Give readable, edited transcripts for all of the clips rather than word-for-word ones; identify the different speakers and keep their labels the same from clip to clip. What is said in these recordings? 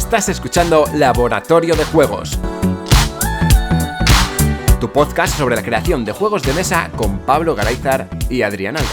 Speaker 1: Estás escuchando Laboratorio de Juegos, tu podcast sobre la creación de juegos de mesa con Pablo Garayzar y Adrián Alba.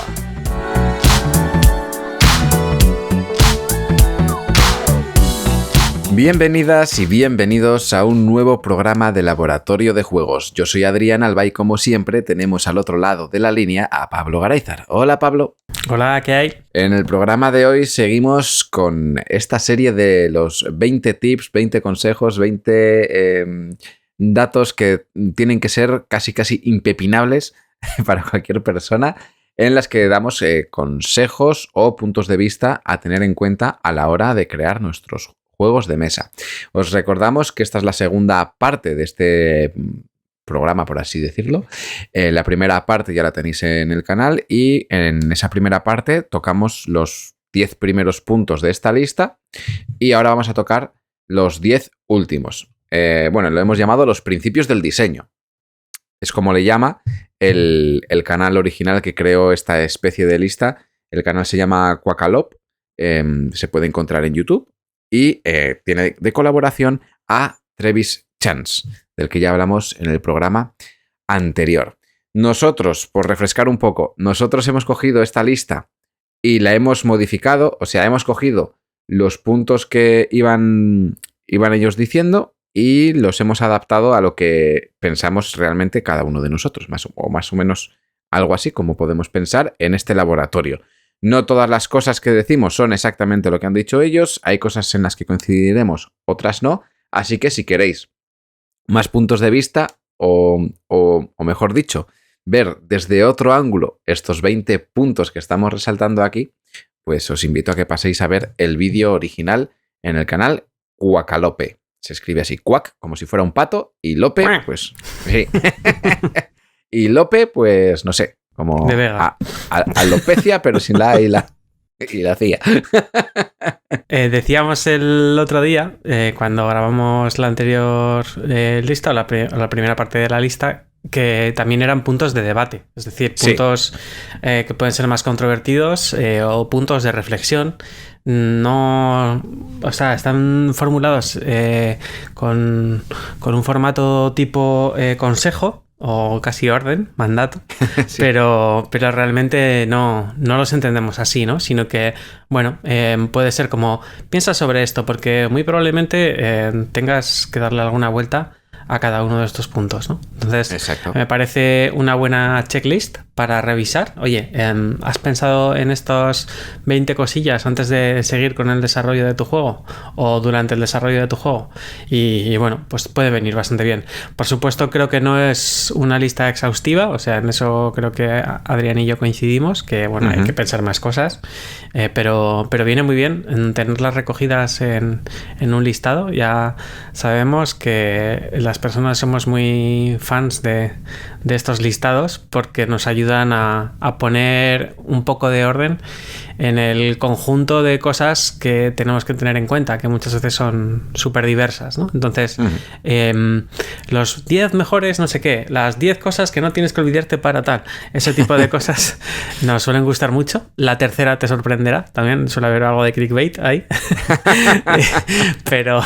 Speaker 1: Bienvenidas y bienvenidos a un nuevo programa de Laboratorio de Juegos. Yo soy Adrián Alba y como siempre tenemos al otro lado de la línea a Pablo Garayzar. Hola Pablo.
Speaker 2: Hola, ¿qué hay?
Speaker 1: En el programa de hoy seguimos con esta serie de los 20 tips, 20 consejos, 20 datos que tienen que ser casi impepinables para cualquier persona, en las que damos consejos o puntos de vista a tener en cuenta a la hora de crear nuestros juegos de mesa. Os recordamos que esta es la segunda parte de este programa, por así decirlo. La primera parte ya la tenéis en el canal y en esa primera parte tocamos los 10 primeros puntos de esta lista y ahora vamos a tocar los 10 últimos. Bueno, lo hemos llamado los principios del diseño. Es como le llama el canal original que creó esta especie de lista. El canal se llama Quakalop, se puede encontrar en YouTube y tiene de colaboración a Travis Chance, del que ya hablamos en el programa anterior. Nosotros, por refrescar un poco, nosotros hemos cogido esta lista y la hemos modificado, o sea, hemos cogido los puntos que iban ellos diciendo y los hemos adaptado a lo que pensamos realmente cada uno de nosotros, más o menos algo así como podemos pensar en este laboratorio. No todas las cosas que decimos son exactamente lo que han dicho ellos, hay cosas en las que coincidiremos, otras no, así que si queréis más puntos de vista o mejor dicho, ver desde otro ángulo estos 20 puntos que estamos resaltando aquí, pues os invito a que paséis a ver el vídeo original en el canal Quakalope. Se escribe así, Quack, como si fuera un pato, y Lope, pues sí. Y Lope, pues no sé, como
Speaker 2: de Vega.
Speaker 1: Alopecia, pero sin la A y la CIA.
Speaker 2: Decíamos el otro día, cuando grabamos la anterior lista, o la primera parte de la lista, que también eran puntos de debate, es decir, puntos que pueden ser más controvertidos o puntos de reflexión. No, o sea, están formulados con un formato tipo consejo o casi orden, mandato, sí. pero realmente no los entendemos así, ¿no? Sino que, bueno, puede ser como, piensa sobre esto, porque muy probablemente tengas que darle alguna vuelta a cada uno de estos puntos, ¿no? Entonces, exacto, me parece una buena checklist para revisar. Oye, ¿has pensado en estos 20 cosillas antes de seguir con el desarrollo de tu juego o durante el desarrollo de tu juego? Y bueno, pues puede venir bastante bien. Por supuesto, creo que no es una lista exhaustiva, o sea, en eso creo que Adrián y yo coincidimos, que bueno, hay que pensar más cosas, pero viene muy bien tenerlas recogidas en un listado. Ya sabemos que las personas somos muy fans de estos listados porque nos ayudan a poner un poco de orden en el conjunto de cosas que tenemos que tener en cuenta, que muchas veces son súper diversas, ¿no? Entonces, los 10 mejores no sé qué, las 10 cosas que no tienes que olvidarte para tal, ese tipo de cosas nos suelen gustar mucho. La tercera te sorprenderá, también suele haber algo de clickbait ahí. pero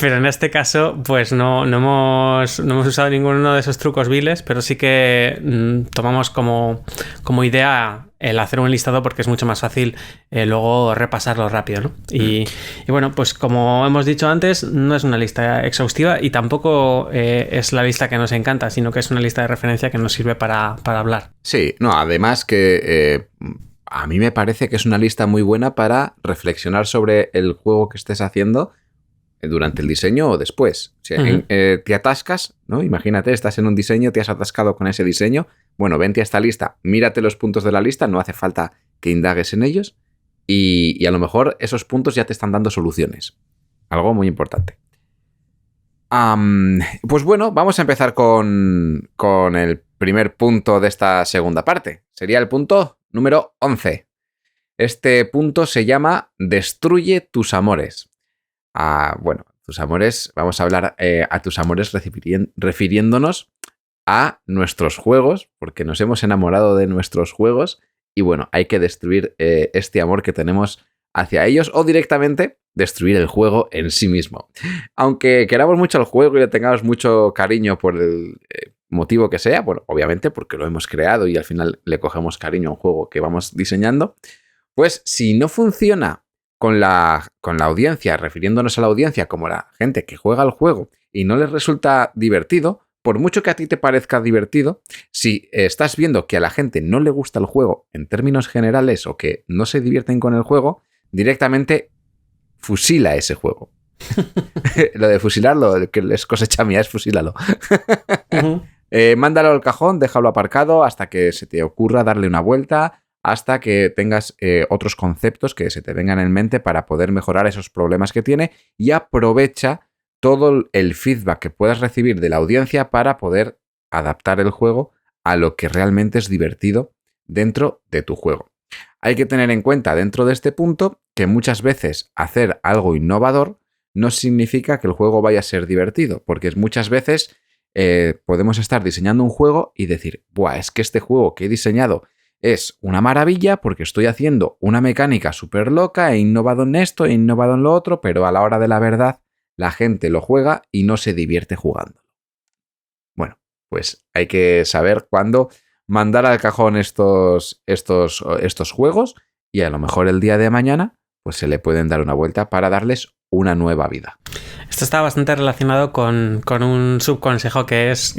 Speaker 2: en este caso, pues no hemos usado ninguno de esos trucos viles, pero sí que tomamos como idea el hacer un listado porque es mucho más fácil luego repasarlo rápido, ¿no? Y bueno, pues como hemos dicho antes, no es una lista exhaustiva y tampoco es la lista que nos encanta, sino que es una lista de referencia que nos sirve para hablar.
Speaker 1: Sí, no, además que a mí me parece que es una lista muy buena para reflexionar sobre el juego que estés haciendo durante el diseño o después. O sea, te atascas, ¿no? Imagínate, estás en un diseño, te has atascado con ese diseño. Bueno, vente a esta lista, mírate los puntos de la lista, no hace falta que indagues en ellos y a lo mejor esos puntos ya te están dando soluciones. Algo muy importante. Pues bueno, vamos a empezar con el primer punto de esta segunda parte. Sería el punto número 11. Este punto se llama Destruye tus amores. Bueno, tus amores, vamos a hablar a tus amores refiriéndonos a nuestros juegos, porque nos hemos enamorado de nuestros juegos y bueno, hay que destruir este amor que tenemos hacia ellos o directamente destruir el juego en sí mismo. Aunque queramos mucho el juego y le tengamos mucho cariño por el motivo que sea, bueno, obviamente porque lo hemos creado y al final le cogemos cariño a un juego que vamos diseñando, pues si no funciona con la audiencia, refiriéndonos a la audiencia como la gente que juega el juego y no les resulta divertido, por mucho que a ti te parezca divertido, si estás viendo que a la gente no le gusta el juego en términos generales o que no se divierten con el juego, directamente fusila ese juego. Lo de fusilarlo, que es cosecha mía, es fusílalo. Uh-huh. Mándalo al cajón, déjalo aparcado hasta que se te ocurra darle una vuelta, hasta que tengas otros conceptos que se te vengan en mente para poder mejorar esos problemas que tiene, y aprovecha todo el feedback que puedas recibir de la audiencia para poder adaptar el juego a lo que realmente es divertido dentro de tu juego. Hay que tener en cuenta dentro de este punto que muchas veces hacer algo innovador no significa que el juego vaya a ser divertido, porque muchas veces podemos estar diseñando un juego y decir, ¡buah! Es que este juego que he diseñado es una maravilla porque estoy haciendo una mecánica súper loca, he innovado en esto, he innovado en lo otro, pero a la hora de la verdad la gente lo juega y no se divierte jugando. Bueno, pues hay que saber cuándo mandar al cajón estos juegos, y a lo mejor el día de mañana pues se le pueden dar una vuelta para darles una nueva vida.
Speaker 2: Esto está bastante relacionado con un subconsejo que es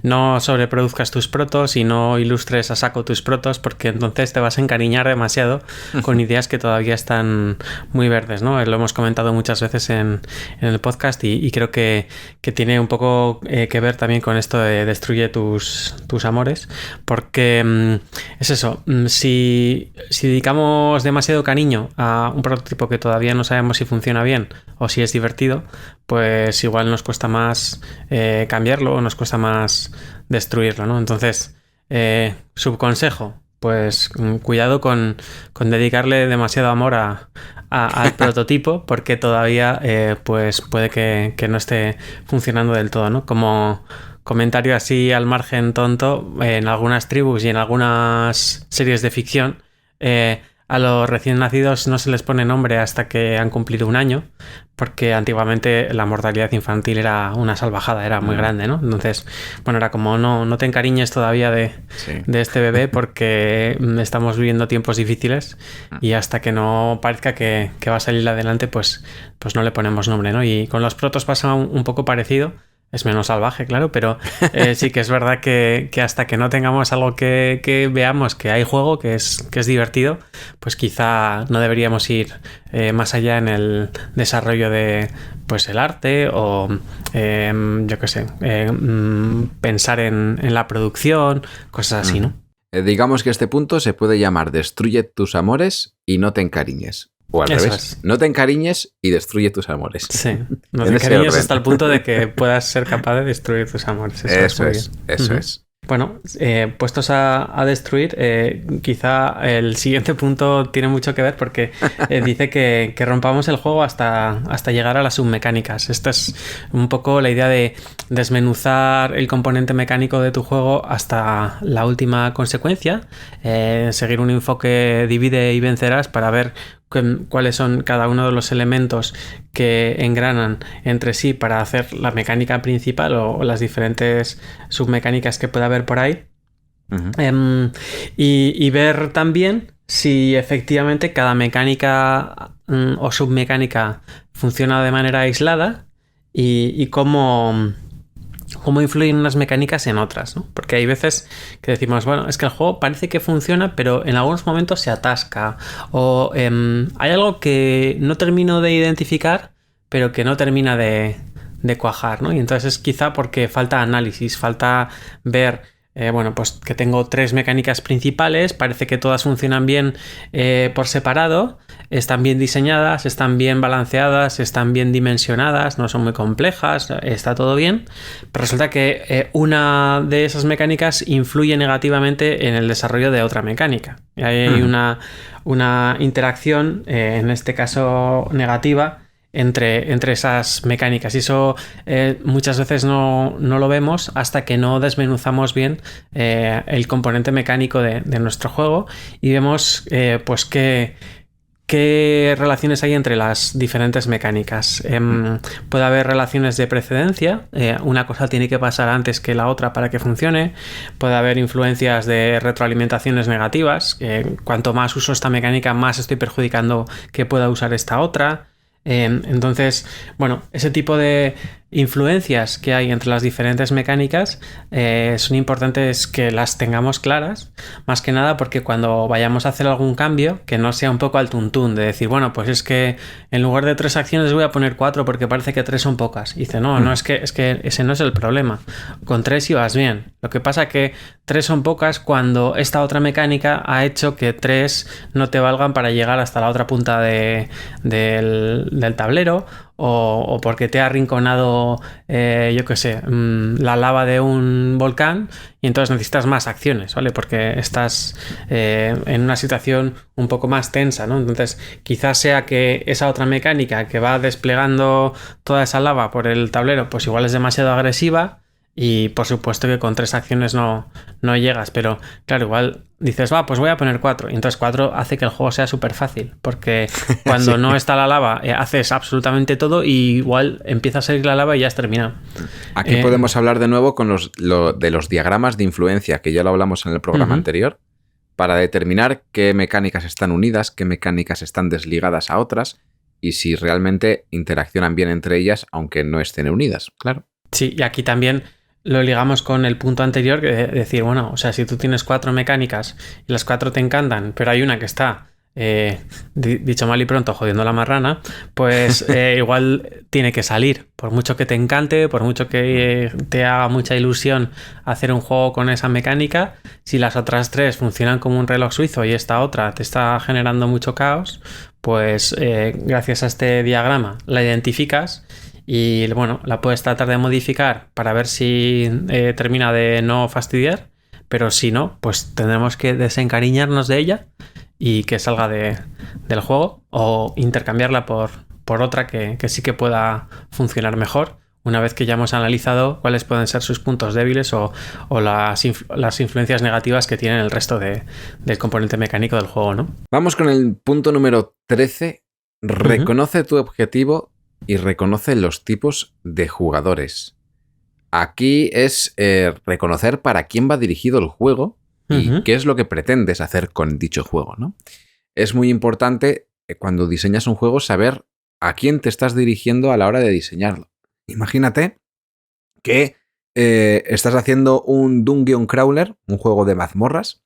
Speaker 2: no sobreproduzcas tus protos y no ilustres a saco tus protos, porque entonces te vas a encariñar demasiado con ideas que todavía están muy verdes, ¿no? Lo hemos comentado muchas veces en el podcast y creo que tiene un poco que ver también con esto de destruye tus amores, porque es eso, si dedicamos demasiado cariño a un prototipo que todavía no sabemos si funciona bien o si es divertido, pues igual nos cuesta más cambiarlo o nos cuesta más destruirlo, ¿no? Entonces, subconsejo, pues cuidado con dedicarle demasiado amor al prototipo, porque todavía pues puede que no esté funcionando del todo, ¿no? Como comentario así al margen tonto, en algunas tribus y en algunas series de ficción, a los recién nacidos no se les pone nombre hasta que han cumplido un año, porque antiguamente la mortalidad infantil era una salvajada, era muy grande, ¿no? Entonces, bueno, era como no te encariñes todavía de este bebé porque estamos viviendo tiempos difíciles y hasta que no parezca que va a salir adelante, pues no le ponemos nombre, ¿no? Y con los protos pasa un poco parecido. Es menos salvaje, claro, pero sí que es verdad que hasta que no tengamos algo que veamos que hay juego, que es divertido, pues quizá no deberíamos ir más allá en el desarrollo de pues el arte o yo qué sé, pensar en la producción, cosas así, ¿no?
Speaker 1: Digamos que este punto se puede llamar destruye tus amores y no te encariñes. O al revés, no te encariñes y destruye tus amores.
Speaker 2: Sí, no te encariñes hasta el punto de que puedas ser capaz de destruir tus amores.
Speaker 1: Eso es.
Speaker 2: Bueno, puestos a destruir, quizá el siguiente punto tiene mucho que ver porque dice que rompamos el juego hasta llegar a las submecánicas. Esta es un poco la idea de desmenuzar el componente mecánico de tu juego hasta la última consecuencia, seguir un enfoque divide y vencerás para ver cuáles son cada uno de los elementos que engranan entre sí para hacer la mecánica principal o las diferentes submecánicas que pueda haber por ahí. Uh-huh. Y ver también si efectivamente cada mecánica o submecánica funciona de manera aislada y cómo influyen unas mecánicas en otras, ¿no? Porque hay veces que decimos, bueno, es que el juego parece que funciona, pero en algunos momentos se atasca o hay algo que no termino de identificar, pero que no termina de cuajar, ¿no? Y entonces es quizá porque falta análisis, falta ver, bueno, pues que tengo 3 mecánicas principales, parece que todas funcionan bien por separado, están bien diseñadas, están bien balanceadas, están bien dimensionadas, no son muy complejas, está todo bien, pero resulta que una de esas mecánicas influye negativamente en el desarrollo de otra mecánica. Y hay una interacción, en este caso negativa, entre esas mecánicas, y eso muchas veces no lo vemos hasta que no desmenuzamos bien el componente mecánico de nuestro juego y vemos pues ¿qué relaciones hay entre las diferentes mecánicas? Puede haber relaciones de precedencia, una cosa tiene que pasar antes que la otra para que funcione. Puede haber influencias de retroalimentaciones negativas, cuanto más uso esta mecánica, más estoy perjudicando que pueda usar esta otra. Entonces, bueno, ese tipo de influencias que hay entre las diferentes mecánicas son importantes que las tengamos claras, más que nada porque cuando vayamos a hacer algún cambio, que no sea un poco al tuntún, de decir, bueno, pues es que en lugar de 3 acciones voy a poner 4 porque parece que 3 son pocas. Y dice, no, es que ese no es el problema. Con 3 ibas bien. Lo que pasa es que 3 son pocas cuando esta otra mecánica ha hecho que 3 no te valgan para llegar hasta la otra punta del tablero, o porque te ha arrinconado, yo qué sé, la lava de un volcán y entonces necesitas más acciones, ¿vale? Porque estás en una situación un poco más tensa, ¿no? Entonces quizás sea que esa otra mecánica que va desplegando toda esa lava por el tablero, pues igual es demasiado agresiva. Y por supuesto que con 3 acciones no llegas, pero claro, igual dices, pues voy a poner 4. Y entonces 4 hace que el juego sea súper fácil, porque cuando sí, no está la lava, haces absolutamente todo y igual empieza a salir la lava y ya has terminado.
Speaker 1: Aquí podemos hablar de nuevo con de los diagramas de influencia, que ya lo hablamos en el programa anterior, para determinar qué mecánicas están unidas, qué mecánicas están desligadas a otras y si realmente interaccionan bien entre ellas, aunque no estén unidas, claro.
Speaker 2: Sí, y aquí también lo ligamos con el punto anterior, de decir, bueno, o sea, si tú tienes 4 mecánicas y las 4 te encantan, pero hay una que está, dicho mal y pronto, jodiendo la marrana, pues igual tiene que salir. Por mucho que te encante, por mucho que te haga mucha ilusión hacer un juego con esa mecánica, si las otras 3 funcionan como un reloj suizo y esta otra te está generando mucho caos, pues gracias a este diagrama la identificas. Y bueno, la puedes tratar de modificar para ver si termina de no fastidiar, pero si no, pues tendremos que desencariñarnos de ella y que salga del juego, o intercambiarla por otra que sí que pueda funcionar mejor, una vez que ya hemos analizado cuáles pueden ser sus puntos débiles o las influencias negativas que tienen el resto del componente mecánico del juego, ¿no?
Speaker 1: Vamos con el punto número 13. Reconoce tu objetivo y reconoce los tipos de jugadores. Aquí es reconocer para quién va dirigido el juego y qué es lo que pretendes hacer con dicho juego, ¿no? Es muy importante cuando diseñas un juego saber a quién te estás dirigiendo a la hora de diseñarlo. Imagínate que estás haciendo un Dungeon Crawler, un juego de mazmorras,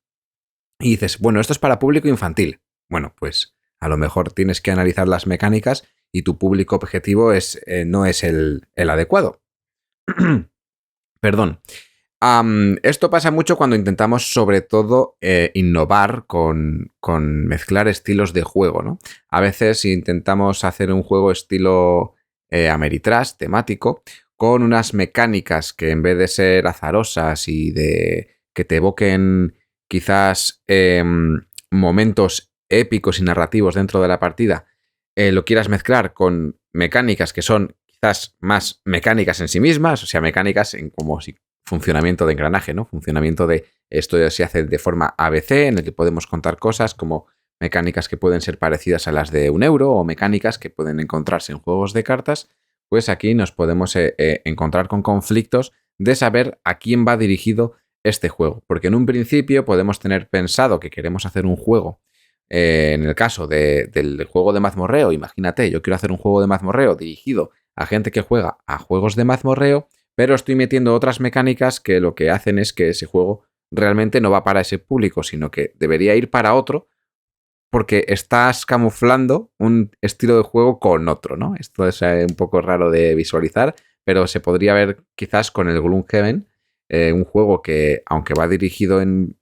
Speaker 1: y dices, bueno, esto es para público infantil. Bueno, pues a lo mejor tienes que analizar las mecánicas y tu público objetivo no es el adecuado. Perdón. Esto pasa mucho cuando intentamos, sobre todo, innovar con mezclar estilos de juego, ¿no? A veces intentamos hacer un juego estilo Ameritrash, temático, con unas mecánicas que en vez de ser azarosas y de que te evoquen quizás momentos épicos y narrativos dentro de la partida, lo quieras mezclar con mecánicas que son quizás más mecánicas en sí mismas, o sea, mecánicas en como si funcionamiento de engranaje, ¿no? Funcionamiento de esto se hace de forma ABC, en el que podemos contar cosas como mecánicas que pueden ser parecidas a las de un euro o mecánicas que pueden encontrarse en juegos de cartas, pues aquí nos podemos encontrar con conflictos de saber a quién va dirigido este juego. Porque en un principio podemos tener pensado que queremos hacer un juego. En el caso del juego de mazmorreo, imagínate, yo quiero hacer un juego de mazmorreo dirigido a gente que juega a juegos de mazmorreo, pero estoy metiendo otras mecánicas que lo que hacen es que ese juego realmente no va para ese público, sino que debería ir para otro, porque estás camuflando un estilo de juego con otro, ¿no? Esto es un poco raro de visualizar, pero se podría ver quizás con el Gloomhaven, un juego que, aunque va dirigido en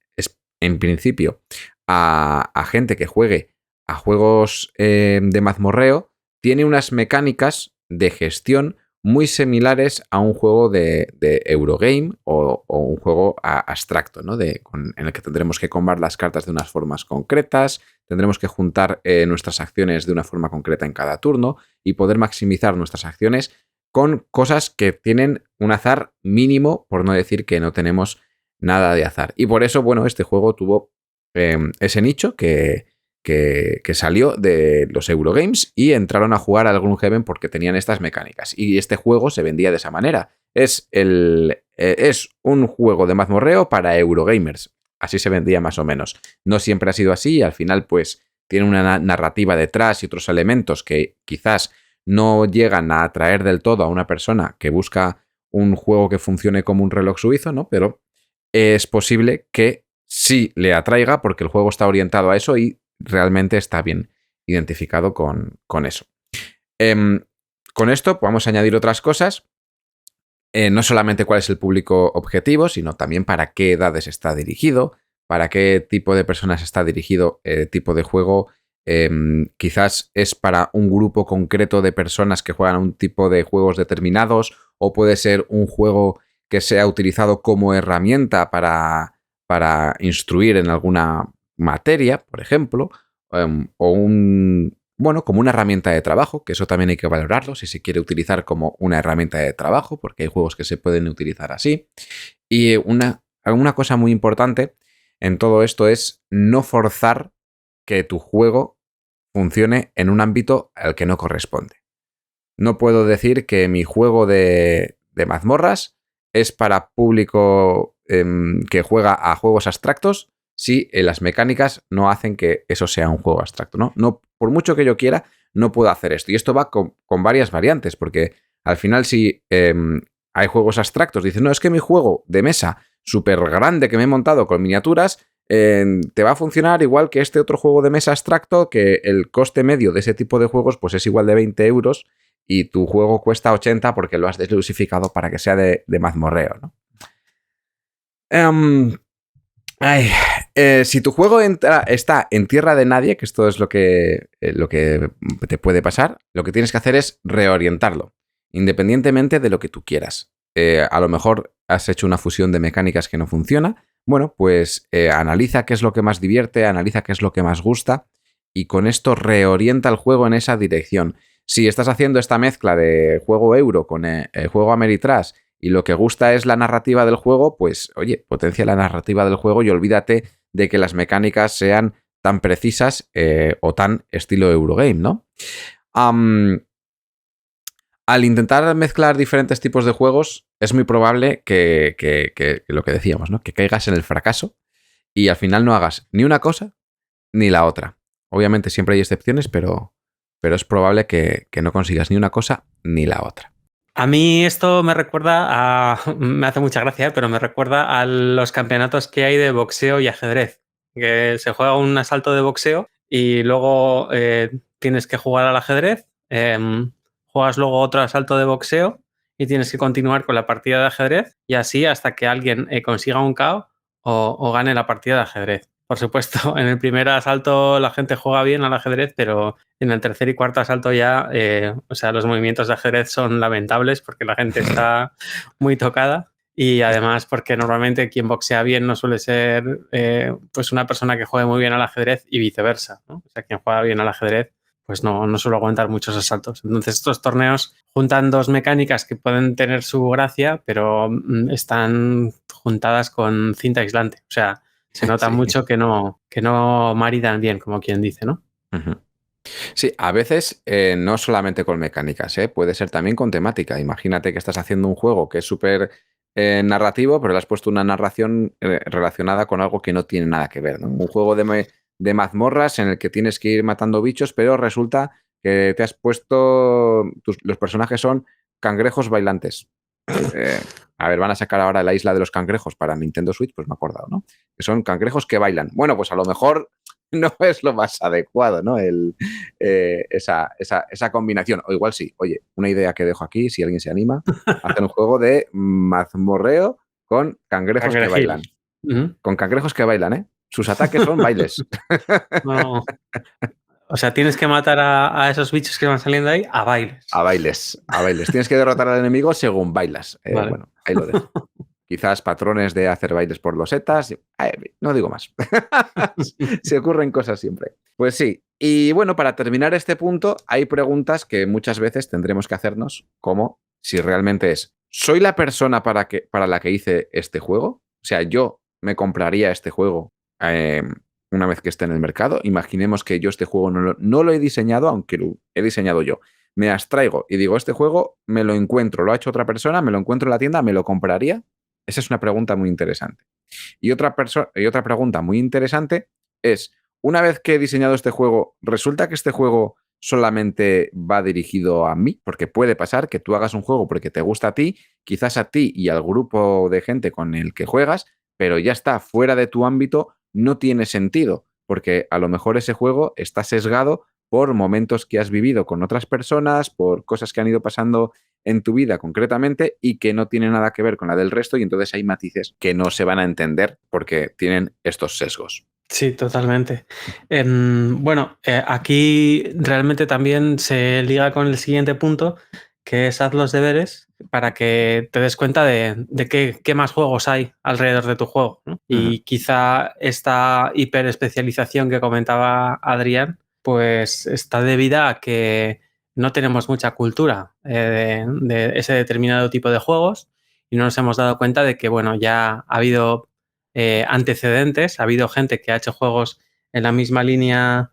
Speaker 1: principio a gente que juegue a juegos de mazmorreo, tiene unas mecánicas de gestión muy similares a un juego de Eurogame o un juego abstracto, ¿no? En el que tendremos que combar las cartas de unas formas concretas, tendremos que juntar nuestras acciones de una forma concreta en cada turno y poder maximizar nuestras acciones con cosas que tienen un azar mínimo, por no decir que no tenemos nada de azar. Y por eso, bueno, este juego tuvo ese nicho que que salió de los Eurogames y entraron a jugar al Gloomhaven porque tenían estas mecánicas. Y este juego se vendía de esa manera. Es un juego de mazmorreo para Eurogamers. Así se vendía más o menos. No siempre ha sido así y al final pues tiene una narrativa detrás y otros elementos que quizás no llegan a atraer del todo a una persona que busca un juego que funcione como un reloj suizo, ¿no? Pero es posible que sí le atraiga porque el juego está orientado a eso y realmente está bien identificado con eso. Con esto podemos añadir otras cosas. No solamente cuál es el público objetivo, sino también para qué edades está dirigido, para qué tipo de personas está dirigido el tipo de juego. Quizás es para un grupo concreto de personas que juegan un tipo de juegos determinados, o puede ser un juego que sea utilizado como herramienta para instruir en alguna materia, por ejemplo, como una herramienta de trabajo, que eso también hay que valorarlo, si se quiere utilizar como una herramienta de trabajo, porque hay juegos que se pueden utilizar así. Y una cosa muy importante en todo esto es no forzar que tu juego funcione en un ámbito al que no corresponde. No puedo decir que mi juego de mazmorras es para público que juega a juegos abstractos si las mecánicas no hacen que eso sea un juego abstracto, ¿no? No, por mucho que yo quiera, no puedo hacer esto. Y esto va con varias variantes, porque al final si hay juegos abstractos, dicen, no, es que mi juego de mesa súper grande que me he montado con miniaturas te va a funcionar igual que este otro juego de mesa abstracto, que el coste medio de ese tipo de juegos pues es igual de 20 euros y tu juego cuesta 80 porque lo has deslusificado para que sea de mazmorreo, ¿no? Si tu juego está en tierra de nadie, que esto es lo que te puede pasar, lo que tienes que hacer es reorientarlo, independientemente de lo que tú quieras. A lo mejor has hecho una fusión de mecánicas que no funciona. Bueno, pues analiza qué es lo que más divierte, analiza qué es lo que más gusta y con esto reorienta el juego en esa dirección. Si estás haciendo esta mezcla de juego euro con el juego Ameritrash y lo que gusta es la narrativa del juego, pues oye, potencia la narrativa del juego y olvídate de que las mecánicas sean tan precisas o tan estilo Eurogame, ¿no? Al intentar mezclar diferentes tipos de juegos, es muy probable que lo que decíamos, ¿no? Que caigas en el fracaso y al final no hagas ni una cosa ni la otra. Obviamente siempre hay excepciones, pero es probable que no consigas ni una cosa ni la otra.
Speaker 2: A mí esto me recuerda me hace mucha gracia, pero me recuerda a los campeonatos que hay de boxeo y ajedrez. Que se juega un asalto de boxeo y luego tienes que jugar al ajedrez, juegas luego otro asalto de boxeo y tienes que continuar con la partida de ajedrez y así hasta que alguien consiga un KO o gane la partida de ajedrez. Por supuesto, en el primer asalto la gente juega bien al ajedrez, pero en el tercer y cuarto asalto ya, los movimientos de ajedrez son lamentables porque la gente está muy tocada y además porque normalmente quien boxea bien no suele ser pues una persona que juegue muy bien al ajedrez y viceversa, ¿no? O sea, quien juega bien al ajedrez pues no suele aguantar muchos asaltos. Entonces estos torneos juntan dos mecánicas que pueden tener su gracia, pero están juntadas con cinta aislante. O sea, se nota mucho que no maridan bien, como quien dice, ¿no?
Speaker 1: Uh-huh. Sí, a veces no solamente con mecánicas, puede ser también con temática. Imagínate que estás haciendo un juego que es súper narrativo, pero le has puesto una narración relacionada con algo que no tiene nada que ver, ¿no? Un juego de mazmorras en el que tienes que ir matando bichos, pero resulta que te has puesto... los personajes son cangrejos bailantes. A ver, van a sacar ahora la isla de los cangrejos para Nintendo Switch, pues me he acordado, ¿no? Que son cangrejos que bailan. Bueno, pues a lo mejor no es lo más adecuado, ¿no? Esa combinación. O igual sí. Oye, una idea que dejo aquí, si alguien se anima, hacer un juego de mazmorreo con cangrejos que bailan. Uh-huh. Con cangrejos que bailan, ¿eh? Sus ataques son bailes.
Speaker 2: No. O sea, tienes que matar a esos bichos que van saliendo ahí a bailes.
Speaker 1: A bailes. Tienes que derrotar al enemigo según bailas. Vale. Bueno, ahí lo dejo. Quizás patrones de hacer bailes por losetas. No digo más. Se ocurren cosas siempre. Pues sí. Y bueno, para terminar este punto, hay preguntas que muchas veces tendremos que hacernos, como si realmente ¿soy la persona para la que hice este juego? O sea, yo me compraría este juego una vez que esté en el mercado. Imaginemos que yo este juego no lo he diseñado, aunque lo he diseñado yo. Me abstraigo y digo, este juego me lo encuentro, lo ha hecho otra persona, me lo encuentro en la tienda, ¿me lo compraría? Esa es una pregunta muy interesante. Y otra pregunta muy interesante es, una vez que he diseñado este juego, ¿resulta que este juego solamente va dirigido a mí? Porque puede pasar que tú hagas un juego porque te gusta a ti, quizás a ti y al grupo de gente con el que juegas, pero ya está fuera de tu ámbito, no tiene sentido, porque a lo mejor ese juego está sesgado por momentos que has vivido con otras personas, por cosas que han ido pasando en tu vida concretamente y que no tienen nada que ver con la del resto, y entonces hay matices que no se van a entender porque tienen estos sesgos.
Speaker 2: Sí, totalmente. Bueno, aquí realmente también se liga con el siguiente punto, que es haz los deberes para que te des cuenta de qué más juegos hay alrededor de tu juego, ¿no? Y quizá esta hiperespecialización que comentaba Adrián, pues está debida a que no tenemos mucha cultura de ese determinado tipo de juegos y no nos hemos dado cuenta de que, bueno, ya ha habido antecedentes. Ha habido gente que ha hecho juegos en la misma línea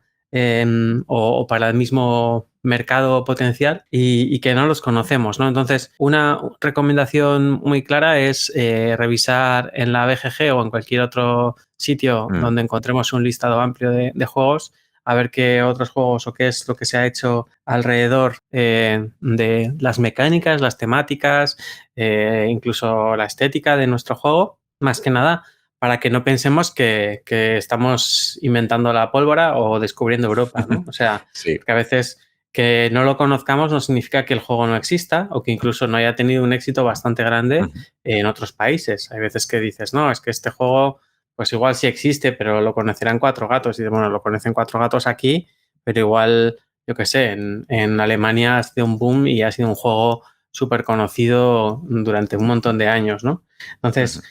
Speaker 2: o para el mismo mercado potencial y que no los conocemos, ¿no? Entonces, una recomendación muy clara es revisar en la BGG o en cualquier otro sitio donde encontremos un listado amplio de juegos, a ver qué otros juegos o qué es lo que se ha hecho alrededor de las mecánicas, las temáticas, incluso la estética de nuestro juego, más que nada para que no pensemos que estamos inventando la pólvora o descubriendo Europa, ¿no? O sea,
Speaker 1: Sí.
Speaker 2: que a veces que no lo conozcamos no significa que el juego no exista o que incluso no haya tenido un éxito bastante grande en otros países. Hay veces que dices, no, es que este juego pues igual sí existe, pero lo conocerán 4 gatos. Y bueno, lo conocen 4 gatos aquí, pero igual, yo qué sé, en Alemania ha sido un boom y ha sido un juego súper conocido durante un montón de años, ¿no? Entonces,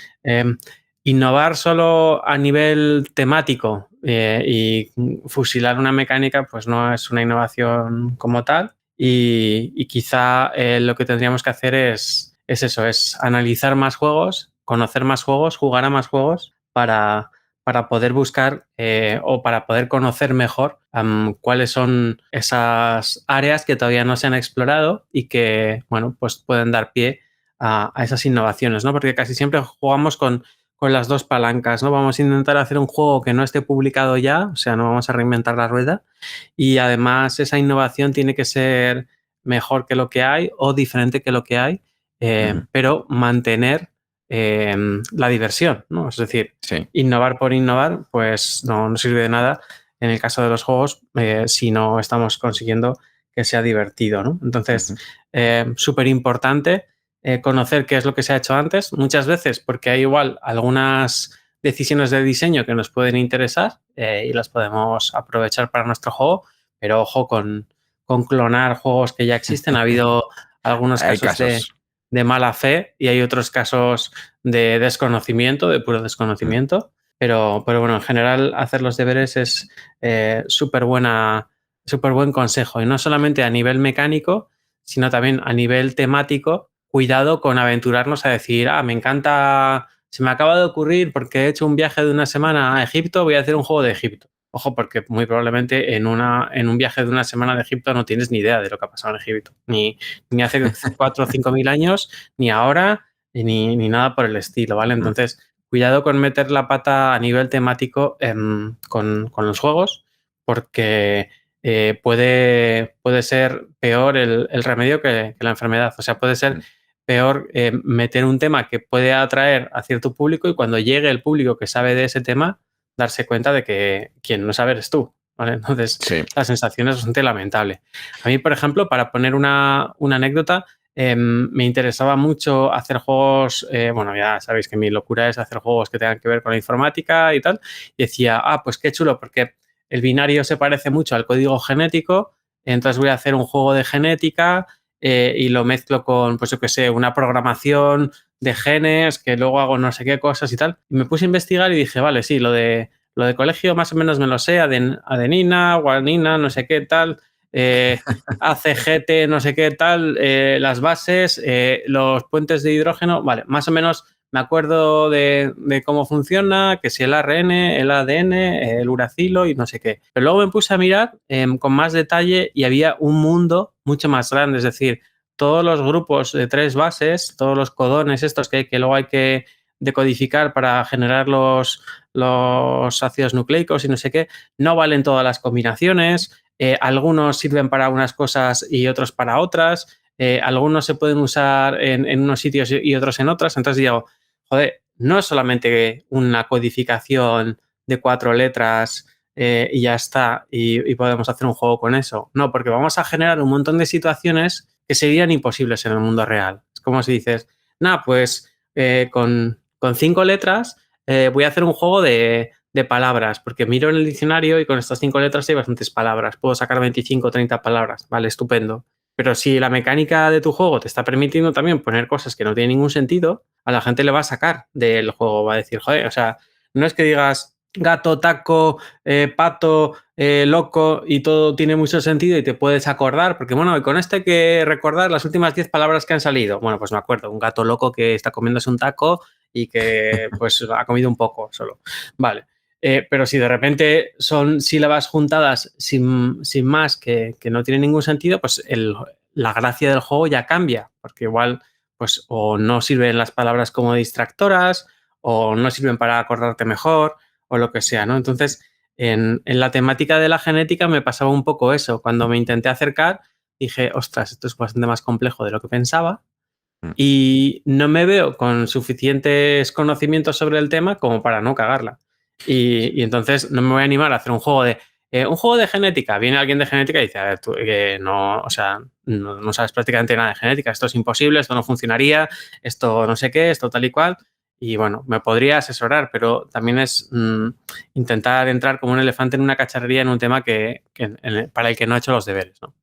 Speaker 2: innovar solo a nivel temático y fusilar una mecánica pues no es una innovación como tal y quizá lo que tendríamos que hacer es eso, es analizar más juegos, conocer más juegos, jugar a más juegos para poder buscar o para poder conocer mejor cuáles son esas áreas que todavía no se han explorado y que, bueno, pues pueden dar pie a esas innovaciones, ¿no? Porque casi siempre jugamos con las dos palancas, ¿no? Vamos a intentar hacer un juego que no esté publicado ya, o sea, no vamos a reinventar la rueda y además esa innovación tiene que ser mejor que lo que hay o diferente que lo que hay, pero mantener la diversión, ¿no? Es decir, innovar por innovar, pues no sirve de nada en el caso de los juegos si no estamos consiguiendo que sea divertido, ¿no? Entonces, súper importante conocer qué es lo que se ha hecho antes, muchas veces porque hay igual algunas decisiones de diseño que nos pueden interesar y las podemos aprovechar para nuestro juego, pero ojo con clonar juegos que ya existen. Ha habido algunos casos de mala fe y hay otros casos de desconocimiento, de puro desconocimiento, pero bueno, en general hacer los deberes es súper buen consejo y no solamente a nivel mecánico, sino también a nivel temático. Cuidado con aventurarnos a decir, me encanta, se me acaba de ocurrir porque he hecho un viaje de una semana a Egipto, voy a hacer un juego de Egipto. Ojo, porque muy probablemente en un viaje de una semana de Egipto no tienes ni idea de lo que ha pasado en Egipto. Ni hace 4 o 5 mil años, ni ahora, ni nada por el estilo, ¿vale? Entonces, cuidado con meter la pata a nivel temático con los juegos, porque puede ser peor el remedio que la enfermedad. O sea, puede ser peor meter un tema que puede atraer a cierto público y cuando llegue el público que sabe de ese tema, darse cuenta de que quien no sabe eres tú, ¿vale? Entonces, la sensación es bastante lamentable. A mí, por ejemplo, para poner una anécdota, me interesaba mucho hacer juegos, bueno, ya sabéis que mi locura es hacer juegos que tengan que ver con la informática y tal, y decía, pues qué chulo, porque el binario se parece mucho al código genético, entonces voy a hacer un juego de genética y lo mezclo con, pues yo qué sé, una programación de genes, que luego hago no sé qué cosas y tal. Y me puse a investigar y dije, vale, sí, lo de colegio más o menos me lo sé, adenina, guanina, no sé qué tal, ACGT, no sé qué tal, las bases, los puentes de hidrógeno, vale, más o menos me acuerdo de cómo funciona, que si el ARN, el ADN, el uracilo y no sé qué. Pero luego me puse a mirar con más detalle y había un mundo mucho más grande, es decir, todos los grupos de 3 bases, todos los codones estos que luego hay que decodificar para generar los ácidos nucleicos y no sé qué, no valen todas las combinaciones, algunos sirven para unas cosas y otros para otras, algunos se pueden usar en unos sitios y otros en otras, entonces digo, joder, no es solamente una codificación de 4 letras y ya está, y podemos hacer un juego con eso, no, porque vamos a generar un montón de situaciones que serían imposibles en el mundo real. Es como si dices, nada, pues con 5 letras voy a hacer un juego de palabras, porque miro en el diccionario y con estas 5 letras hay bastantes palabras. Puedo sacar 25 o 30 palabras. Vale, estupendo. Pero si la mecánica de tu juego te está permitiendo también poner cosas que no tienen ningún sentido, a la gente le va a sacar del juego. Va a decir, joder, o sea, no es que digas gato, taco, pato, loco y todo tiene mucho sentido y te puedes acordar, porque bueno, con esto hay que recordar las últimas 10 palabras que han salido. Bueno, pues me acuerdo, un gato loco que está comiéndose un taco y que pues ha comido un poco solo. Vale. Pero si de repente son sílabas juntadas sin más que no tienen ningún sentido, pues la gracia del juego ya cambia, porque igual pues o no sirven las palabras como distractoras o no sirven para acordarte mejor o lo que sea, ¿no? Entonces, en la temática de la genética me pasaba un poco eso. Cuando me intenté acercar, dije, ostras, esto es bastante más complejo de lo que pensaba y no me veo con suficientes conocimientos sobre el tema como para no cagarla. Y entonces no me voy a animar a hacer un juego de genética. Viene alguien de genética y dice, a ver, tú no, o sea, no sabes prácticamente nada de genética, esto es imposible, esto no funcionaría, esto no sé qué, esto tal y cual. Y bueno, me podría asesorar, pero también es intentar entrar como un elefante en una cacharrería en un tema para el que no he hecho los deberes, ¿no?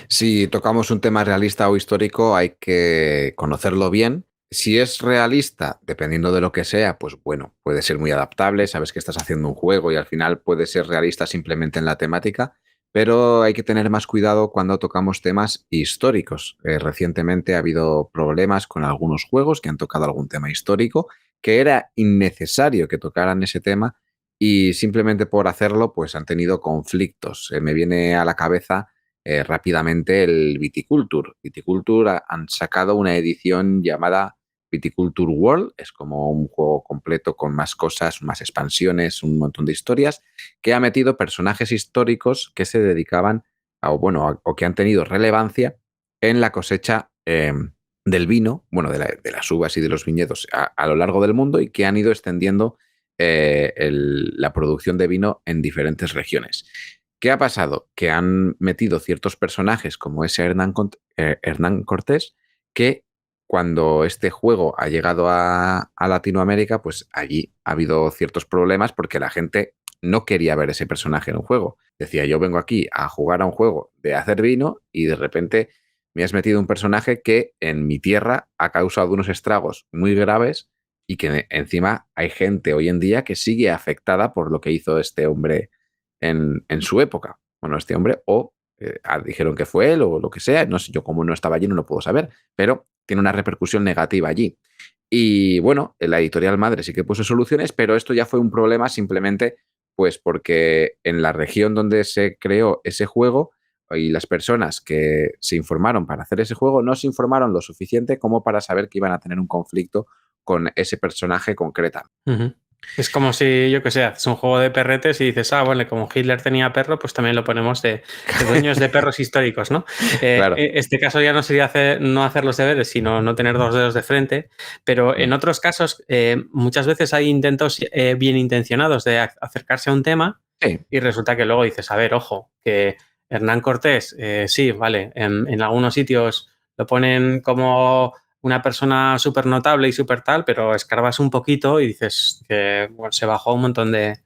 Speaker 1: Si tocamos un tema realista o histórico, hay que conocerlo bien. Si es realista, dependiendo de lo que sea, pues bueno, puede ser muy adaptable, sabes que estás haciendo un juego y al final puede ser realista simplemente en la temática, pero hay que tener más cuidado cuando tocamos temas históricos. Recientemente ha habido problemas con algunos juegos que han tocado algún tema histórico, que era innecesario que tocaran ese tema y simplemente por hacerlo, pues han tenido conflictos. Me viene a la cabeza rápidamente el Viticulture. Viticulture han sacado una edición llamada Viticulture World, es como un juego completo con más cosas, más expansiones, un montón de historias, que ha metido personajes históricos que se dedicaban o que han tenido relevancia en la cosecha del vino, bueno, de las uvas y de los viñedos a lo largo del mundo y que han ido extendiendo la producción de vino en diferentes regiones. ¿Qué ha pasado? Que han metido ciertos personajes como ese Hernán Cortés, que cuando este juego ha llegado a Latinoamérica, pues allí ha habido ciertos problemas porque la gente no quería ver ese personaje en un juego. Decía, yo vengo aquí a jugar a un juego de hacer vino y de repente me has metido un personaje que en mi tierra ha causado unos estragos muy graves y que encima hay gente hoy en día que sigue afectada por lo que hizo este hombre en su época. Bueno, este hombre, dijeron que fue él o lo que sea, no sé, yo como no estaba allí no lo puedo saber, pero tiene una repercusión negativa allí. Y bueno, la editorial madre sí que puso soluciones, pero esto ya fue un problema simplemente pues porque en la región donde se creó ese juego y las personas que se informaron para hacer ese juego no se informaron lo suficiente como para saber que iban a tener un conflicto con ese personaje concreta.
Speaker 2: Uh-huh. Es como si, yo qué sé, haces un juego de perretes y dices, bueno, como Hitler tenía perro, pues también lo ponemos de dueños de perros históricos, ¿no?
Speaker 1: Claro.
Speaker 2: Este caso ya no sería no hacer los deberes, sino no tener 2 dedos de frente, pero en otros casos muchas veces hay intentos bien intencionados de acercarse a un tema y resulta que luego dices, a ver, ojo, que Hernán Cortés, sí, vale, en algunos sitios lo ponen como una persona súper notable y súper tal, pero escarbas un poquito y dices que bueno, se bajó un montón de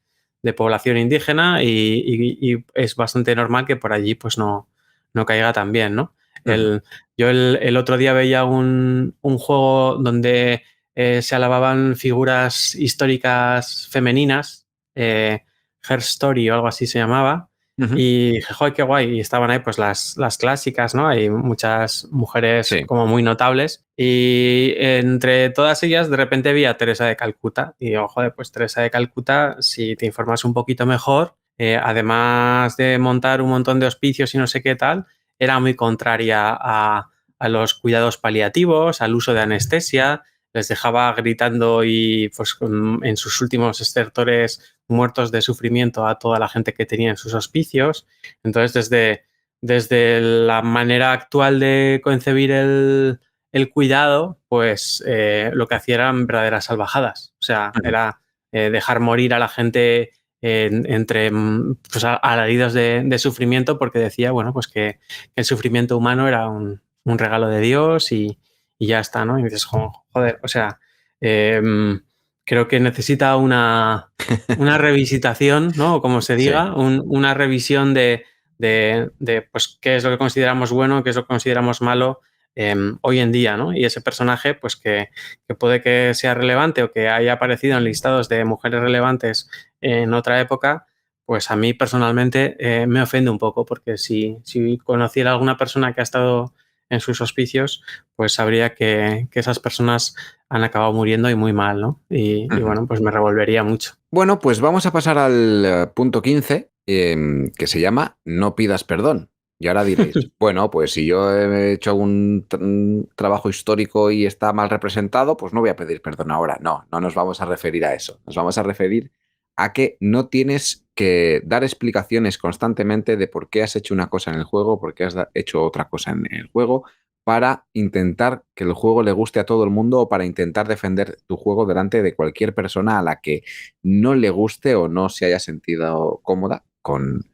Speaker 2: población indígena y es bastante normal que por allí pues no caiga tan bien, ¿no? Yo el otro día veía un juego donde se alababan figuras históricas femeninas, Her Story o algo así se llamaba,
Speaker 1: Ujú.
Speaker 2: Y dije, joder, qué guay. Y estaban ahí pues las clásicas, ¿no? Hay muchas mujeres
Speaker 1: Sí.
Speaker 2: como muy notables. Y entre todas ellas, de repente vi a Teresa de Calcuta. Y digo, joder, pues Teresa de Calcuta, si te informas un poquito mejor, además de montar un montón de hospicios y no sé qué tal, era muy contraria a los cuidados paliativos, al uso de anestesia, les dejaba gritando y pues en sus últimos estertores muertos de sufrimiento a toda la gente que tenía en sus hospicios. Entonces, desde la manera actual de concebir el cuidado, pues lo que hacía eran verdaderas salvajadas. O sea,
Speaker 1: Ujú.
Speaker 2: era dejar morir a la gente entre pues, alaridos de sufrimiento, porque decía, bueno, pues que el sufrimiento humano era un regalo de Dios y ya está, ¿no? Y dices, joder, o sea, eh, creo que necesita una revisitación, ¿no? O como se
Speaker 1: Sí.
Speaker 2: diga, una revisión de, pues, qué es lo que consideramos bueno, qué es lo que consideramos malo hoy en día, ¿no? Y ese personaje, pues que puede que sea relevante o que haya aparecido en listados de mujeres relevantes en otra época, pues a mí personalmente me ofende un poco, porque si conociera a alguna persona que ha estado en sus hospicios, pues sabría que esas personas han acabado muriendo y muy mal, ¿no? Y
Speaker 1: Ujú.
Speaker 2: bueno, pues me revolvería mucho.
Speaker 1: Bueno, pues vamos a pasar al punto 15, que se llama No pidas perdón. Y ahora diréis, bueno, pues si yo he hecho un trabajo histórico y está mal representado, pues no voy a pedir perdón ahora. No, no nos vamos a referir a eso. Nos vamos a referir a que no tienes que dar explicaciones constantemente de por qué has hecho una cosa en el juego, por qué has hecho otra cosa en el juego, para intentar que el juego le guste a todo el mundo o para intentar defender tu juego delante de cualquier persona a la que no le guste o no se haya sentido cómoda con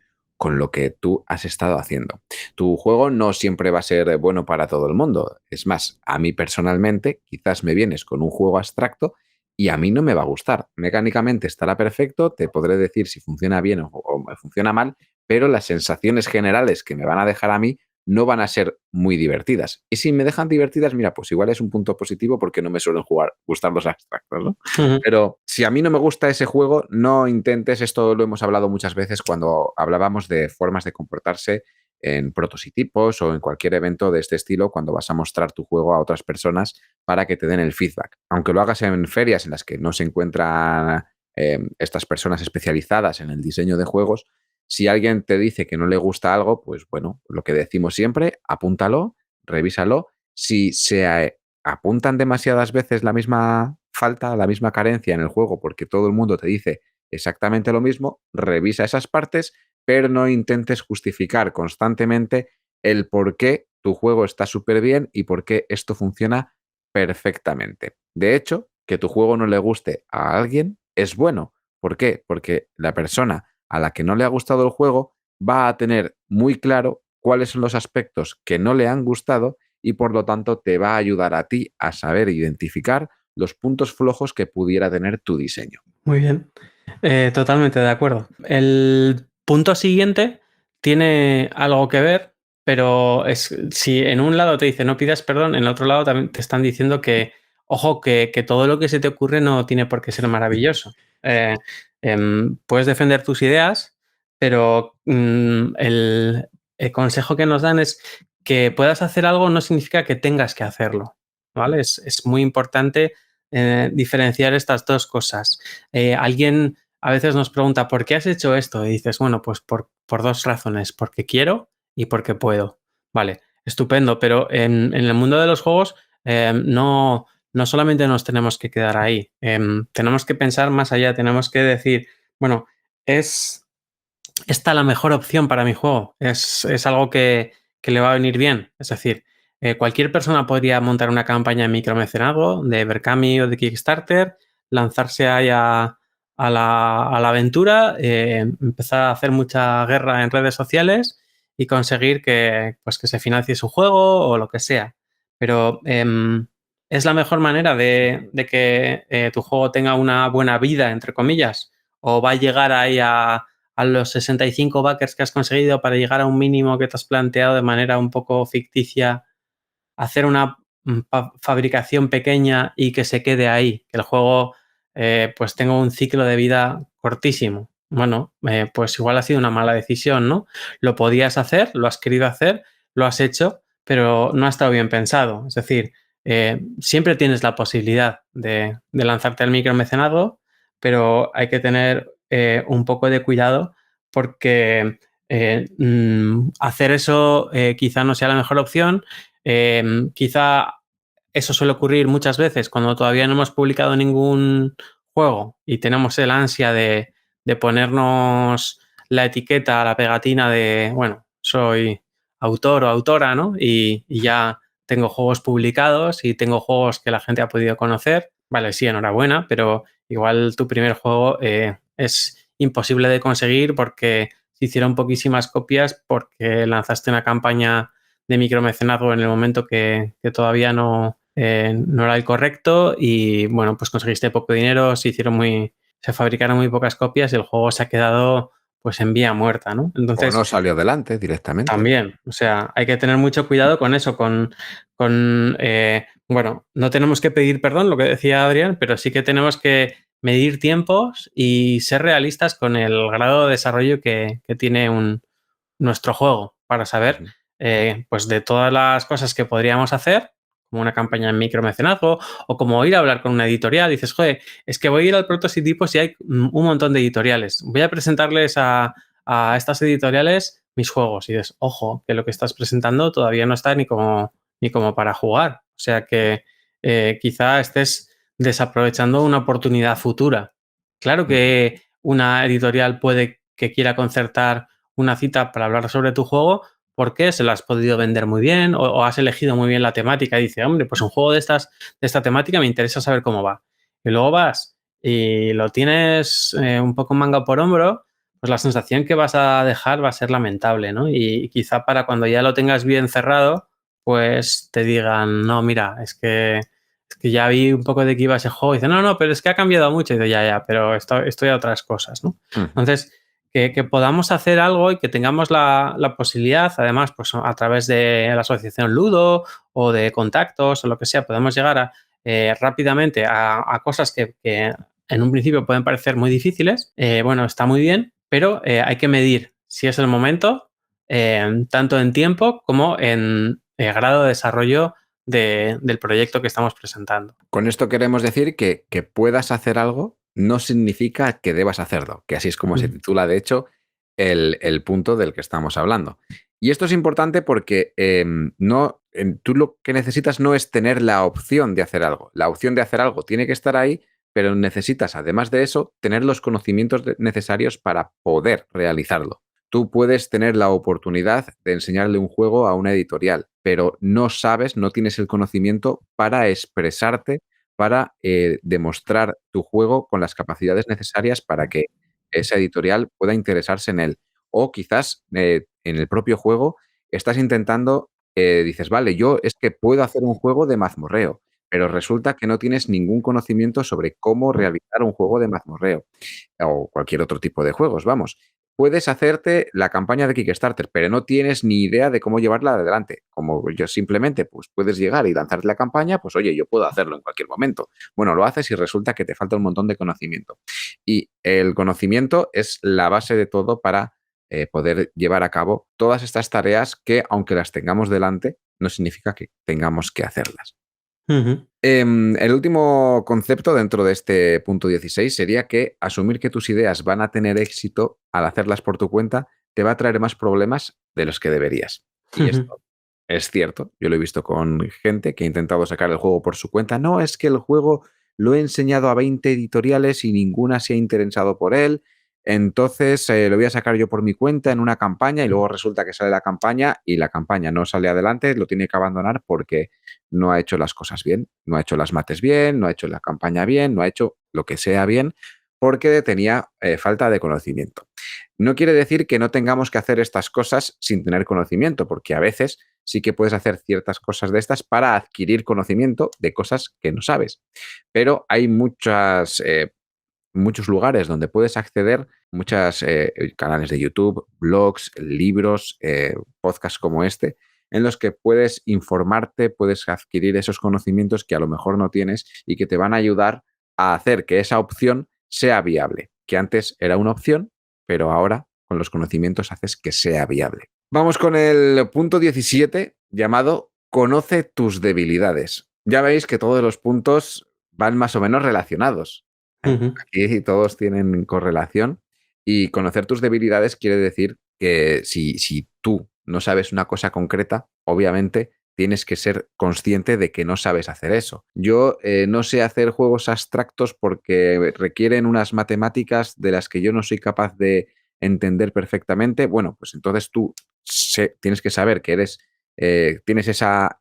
Speaker 1: lo que tú has estado haciendo. Tu juego no siempre va a ser bueno para todo el mundo. Es más, a mí personalmente, quizás me vienes con un juego abstracto y a mí no me va a gustar. Mecánicamente estará perfecto, te podré decir si funciona bien o me funciona mal, pero las sensaciones generales que me van a dejar a mí no van a ser muy divertidas. Y si me dejan divertidas, mira, pues igual es un punto positivo porque no me suelen gustar los abstractos, ¿no?
Speaker 2: Ujú.
Speaker 1: Pero si a mí no me gusta ese juego, no intentes, esto lo hemos hablado muchas veces cuando hablábamos de formas de comportarse en prototipos o en cualquier evento de este estilo cuando vas a mostrar tu juego a otras personas para que te den el feedback. Aunque lo hagas en ferias en las que no se encuentran estas personas especializadas en el diseño de juegos, si alguien te dice que no le gusta algo, pues bueno, lo que decimos siempre, apúntalo, revísalo. Si se apuntan demasiadas veces la misma falta, la misma carencia en el juego, porque todo el mundo te dice exactamente lo mismo, revisa esas partes, pero no intentes justificar constantemente el por qué tu juego está súper bien y por qué esto funciona perfectamente. De hecho, que tu juego no le guste a alguien es bueno. ¿Por qué? Porque la persona a la que no le ha gustado el juego va a tener muy claro cuáles son los aspectos que no le han gustado y por lo tanto te va a ayudar a ti a saber identificar los puntos flojos que pudiera tener tu diseño.
Speaker 2: Muy bien. Totalmente de acuerdo. El punto siguiente tiene algo que ver, pero si en un lado te dice no pidas perdón, en el otro lado también te están diciendo que, ojo, que todo lo que se te ocurre no tiene por qué ser maravilloso. Puedes defender tus ideas, pero el consejo que nos dan es que puedas hacer algo no significa que tengas que hacerlo, ¿vale? Es muy importante diferenciar estas dos cosas. Alguien a veces nos pregunta, ¿por qué has hecho esto? Y dices, bueno, pues por dos razones, porque quiero y porque puedo. Vale, estupendo, pero en el mundo de los juegos no solamente nos tenemos que quedar ahí, tenemos que pensar más allá, tenemos que decir, bueno, ¿es esta la mejor opción para mi juego? ¿Es algo que le va a venir bien? Es decir, cualquier persona podría montar una campaña de micromecenazgo, de Berkami o de Kickstarter, lanzarse ahí a la aventura, empezar a hacer mucha guerra en redes sociales y conseguir pues, que se financie su juego o lo que sea. Pero ¿es la mejor manera de que tu juego tenga una buena vida, entre comillas? ¿O va a llegar ahí a los 65 backers que has conseguido para llegar a un mínimo que te has planteado de manera un poco ficticia, hacer una fabricación pequeña y que se quede ahí, que el juego pues tenga un ciclo de vida cortísimo? bueno, pues igual ha sido una mala decisión, ¿no? Lo podías hacer, lo has querido hacer, lo has hecho, pero no ha estado bien pensado. Es decir, siempre tienes la posibilidad de lanzarte al micromecenazgo, pero hay que tener un poco de cuidado porque hacer eso quizá no sea la mejor opción. Quizá eso suele ocurrir muchas veces cuando todavía no hemos publicado ningún juego y tenemos el ansia de ponernos la etiqueta, la pegatina de, bueno, soy autor o autora, ¿no? Y ya tengo juegos publicados y tengo juegos que la gente ha podido conocer. Vale, sí, enhorabuena, pero igual tu primer juego es imposible de conseguir porque se hicieron poquísimas copias porque lanzaste una campaña de micromecenazgo en el momento que todavía no era el correcto y, bueno, pues conseguiste poco dinero, se fabricaron muy pocas copias y el juego se ha quedado pues en vía muerta, ¿no?
Speaker 1: O
Speaker 2: Entonces,
Speaker 1: no salió adelante directamente.
Speaker 2: también, o sea, hay que tener mucho cuidado con eso, bueno, no tenemos que pedir perdón, lo que decía Adrián, pero sí que tenemos que medir tiempos y ser realistas con el grado de desarrollo que tiene nuestro juego para saber,
Speaker 1: Ujú.
Speaker 2: pues de todas las cosas que podríamos hacer, como una campaña en micromecenazgo o como ir a hablar con una editorial. Dices, joder, es que voy a ir al Prototipos y hay un montón de editoriales. Voy a presentarles a estas editoriales mis juegos. Y dices, ojo, que lo que estás presentando todavía no está ni como para jugar. O sea que quizá estés desaprovechando una oportunidad futura. Claro
Speaker 1: Ujú.
Speaker 2: que una editorial puede que quiera concertar una cita para hablar sobre tu juego porque se lo has podido vender muy bien o has elegido muy bien la temática y dice, hombre, pues un juego de esta temática me interesa saber cómo va. Y luego vas y lo tienes un poco manga por hombro, pues la sensación que vas a dejar va a ser lamentable, ¿no? Y quizá para cuando ya lo tengas bien cerrado, pues te digan, no, mira, es que ya vi un poco de qué iba ese juego. Y dice, no, no, pero es que ha cambiado mucho. Y dice, ya, pero estoy a otras cosas, ¿no?
Speaker 1: Ujú.
Speaker 2: Entonces, que podamos hacer algo y que tengamos la posibilidad, además, pues a través de la asociación Ludo o de contactos o lo que sea, podemos llegar rápidamente a cosas que en un principio pueden parecer muy difíciles. Bueno, está muy bien, pero hay que medir si es el momento, tanto en tiempo como en grado de desarrollo del proyecto que estamos presentando.
Speaker 1: Con esto queremos decir que puedas hacer algo no significa que debas hacerlo, que así es como se
Speaker 2: Ujú.
Speaker 1: titula, de hecho, el punto del que estamos hablando. Y esto es importante porque tú lo que necesitas no es tener la opción de hacer algo. La opción de hacer algo tiene que estar ahí, pero necesitas, además de eso, tener los conocimientos necesarios para poder realizarlo. Tú puedes tener la oportunidad de enseñarle un juego a una editorial, pero no sabes, no tienes el conocimiento para expresarte, para demostrar tu juego con las capacidades necesarias para que esa editorial pueda interesarse en él. O quizás en el propio juego estás intentando, dices, vale, yo es que puedo hacer un juego de mazmorreo, pero resulta que no tienes ningún conocimiento sobre cómo realizar un juego de mazmorreo o cualquier otro tipo de juegos, vamos. Puedes hacerte la campaña de Kickstarter, pero no tienes ni idea de cómo llevarla adelante. Como yo simplemente, pues puedes llegar y lanzarte la campaña, pues oye, yo puedo hacerlo en cualquier momento. Bueno, lo haces y resulta que te falta un montón de conocimiento. Y el conocimiento es la base de todo para poder llevar a cabo todas estas tareas que, aunque las tengamos delante, no significa que tengamos que hacerlas.
Speaker 2: Ujú.
Speaker 1: El último concepto dentro de este punto 16 sería que asumir que tus ideas van a tener éxito al hacerlas por tu cuenta te va a traer más problemas de los que deberías. Y
Speaker 2: Ujú.
Speaker 1: esto es cierto. Yo lo he visto con gente que ha intentado sacar el juego por su cuenta. No, es que el juego lo he enseñado a 20 editoriales y ninguna se ha interesado por él. Entonces lo voy a sacar yo por mi cuenta en una campaña y luego resulta que sale la campaña y la campaña no sale adelante, lo tiene que abandonar porque no ha hecho las cosas bien, no ha hecho las mates bien, no ha hecho la campaña bien, no ha hecho lo que sea bien, porque tenía falta de conocimiento. No quiere decir que no tengamos que hacer estas cosas sin tener conocimiento, porque a veces sí que puedes hacer ciertas cosas de estas para adquirir conocimiento de cosas que no sabes. Pero hay muchos lugares donde puedes acceder, muchos canales de YouTube, blogs, libros, podcasts como este, en los que puedes informarte, puedes adquirir esos conocimientos que a lo mejor no tienes y que te van a ayudar a hacer que esa opción sea viable, que antes era una opción, pero ahora con los conocimientos haces que sea viable. Vamos con el punto 17 llamado Conoce tus debilidades. Ya veis que todos los puntos van más o menos relacionados. Aquí todos tienen correlación y conocer tus debilidades quiere decir que si tú no sabes una cosa concreta, obviamente tienes que ser consciente de que no sabes hacer eso. Yo no sé hacer juegos abstractos porque requieren unas matemáticas de las que yo no soy capaz de entender perfectamente. Bueno, pues entonces tú tienes que saber que tienes esa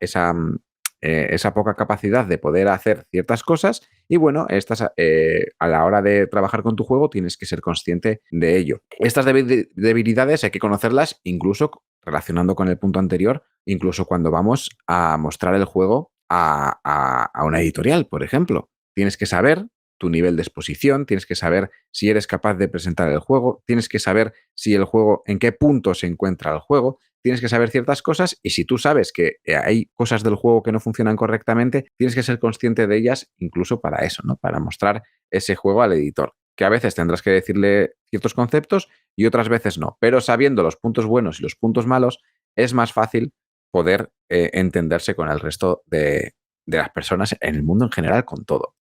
Speaker 1: poca capacidad de poder hacer ciertas cosas y bueno, a la hora de trabajar con tu juego tienes que ser consciente de ello. Estas debilidades hay que conocerlas incluso relacionando con el punto anterior, incluso cuando vamos a mostrar el juego a una editorial, por ejemplo. Tienes que saber tu nivel de exposición, tienes que saber si eres capaz de presentar el juego, tienes que saber si el juego, en qué punto se encuentra el juego, tienes que saber ciertas cosas y si tú sabes que hay cosas del juego que no funcionan correctamente, tienes que ser consciente de ellas incluso para eso, ¿no? Para mostrar ese juego al editor, que a veces tendrás que decirle ciertos conceptos y otras veces no, pero sabiendo los puntos buenos y los puntos malos, es más fácil poder entenderse con el resto de las personas en el mundo en general, con todo.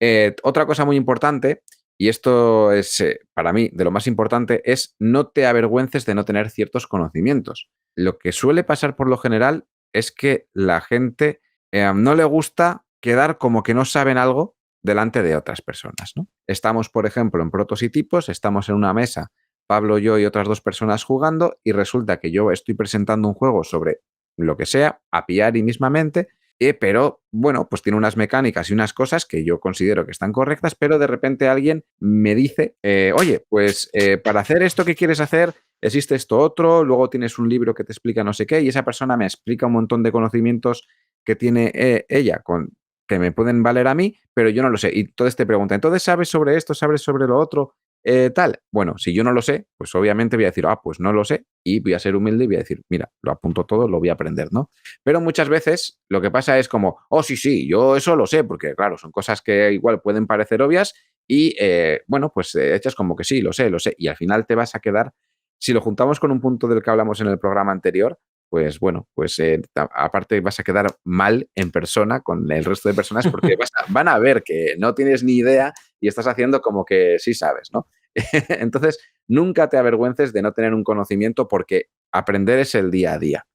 Speaker 1: Otra cosa muy importante, y esto es para mí de lo más importante, es no te avergüences de no tener ciertos conocimientos. Lo que suele pasar por lo general es que la gente no le gusta quedar como que no saben algo delante de otras personas, ¿no? Estamos, por ejemplo, en Protos y Tipos, estamos en una mesa, Pablo, yo y otras 2 personas jugando, y resulta que yo estoy presentando un juego sobre lo que sea, a priori mismamente, pero bueno, pues tiene unas mecánicas y unas cosas que yo considero que están correctas, pero de repente alguien me dice, oye, pues para hacer esto que quieres hacer, existe esto otro, luego tienes un libro que te explica no sé qué, y esa persona me explica un montón de conocimientos que tiene ella, que me pueden valer a mí, pero yo no lo sé. Y entonces te pregunta, ¿entonces sabes sobre esto, sabes sobre lo otro? Tal. Bueno, si yo no lo sé, pues obviamente voy a decir, pues no lo sé, y voy a ser humilde y voy a decir, mira, lo apunto todo, lo voy a aprender, ¿no? Pero muchas veces lo que pasa es como, sí, yo eso lo sé, porque claro, son cosas que igual pueden parecer obvias y bueno, pues echas como que sí, lo sé, y al final te vas a quedar, si lo juntamos con un punto del que hablamos en el programa anterior, pues bueno, pues aparte vas a quedar mal en persona con el resto de personas porque van a ver que no tienes ni idea y estás haciendo como que sí sabes, ¿no? Entonces, nunca te avergüences de no tener un conocimiento porque aprender es el día a día.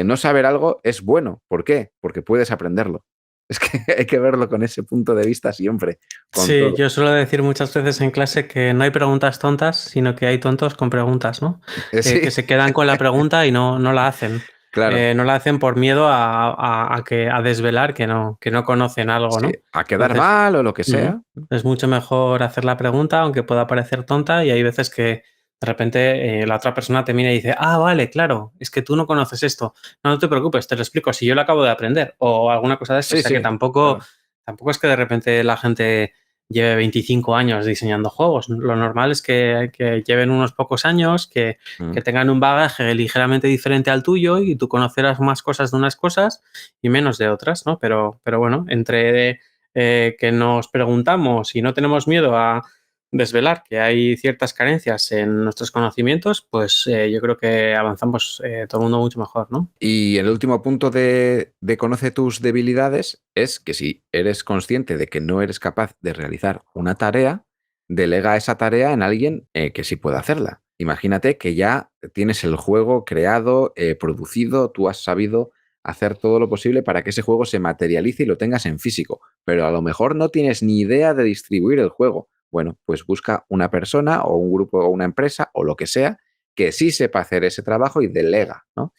Speaker 1: No saber algo es bueno. ¿Por qué? Porque puedes aprenderlo. Es que hay que verlo con ese punto de vista siempre, con
Speaker 2: Sí,
Speaker 1: todo.
Speaker 2: yo suelo decir muchas veces en clase que no hay preguntas tontas, sino que hay tontos con preguntas, ¿no?
Speaker 1: Sí,
Speaker 2: Que se quedan con la pregunta y no la hacen.
Speaker 1: claro.
Speaker 2: No la hacen por miedo a desvelar que no conocen algo,
Speaker 1: Sí,
Speaker 2: ¿no?
Speaker 1: a quedar
Speaker 2: Entonces,
Speaker 1: mal o lo que sea.
Speaker 2: es mucho mejor hacer la pregunta, aunque pueda parecer tonta, y hay veces que de repente la otra persona te mira y dice, vale, claro, es que tú no conoces esto. No te preocupes, te lo explico, si yo lo acabo de aprender, o alguna cosa de esto. O
Speaker 1: Sí,
Speaker 2: sea que
Speaker 1: sí, claro.
Speaker 2: tampoco es que de repente la gente lleve 25 años diseñando juegos. Lo normal es que lleven unos pocos años, que tengan un bagaje ligeramente diferente al tuyo y tú conocerás más cosas de unas cosas y menos de otras, ¿no? Pero bueno, entre que nos preguntamos y no tenemos miedo a desvelar que hay ciertas carencias en nuestros conocimientos, pues yo creo que avanzamos todo el mundo mucho mejor, ¿no?
Speaker 1: Y el último punto de conoce tus debilidades es que si eres consciente de que no eres capaz de realizar una tarea, delega esa tarea en alguien que sí pueda hacerla. Imagínate que ya tienes el juego creado, producido, tú has sabido hacer todo lo posible para que ese juego se materialice y lo tengas en físico, pero a lo mejor no tienes ni idea de distribuir el juego. Bueno, pues busca una persona o un grupo o una empresa o lo que sea que sí sepa hacer ese trabajo y delega, ¿no?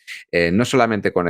Speaker 1: No solamente con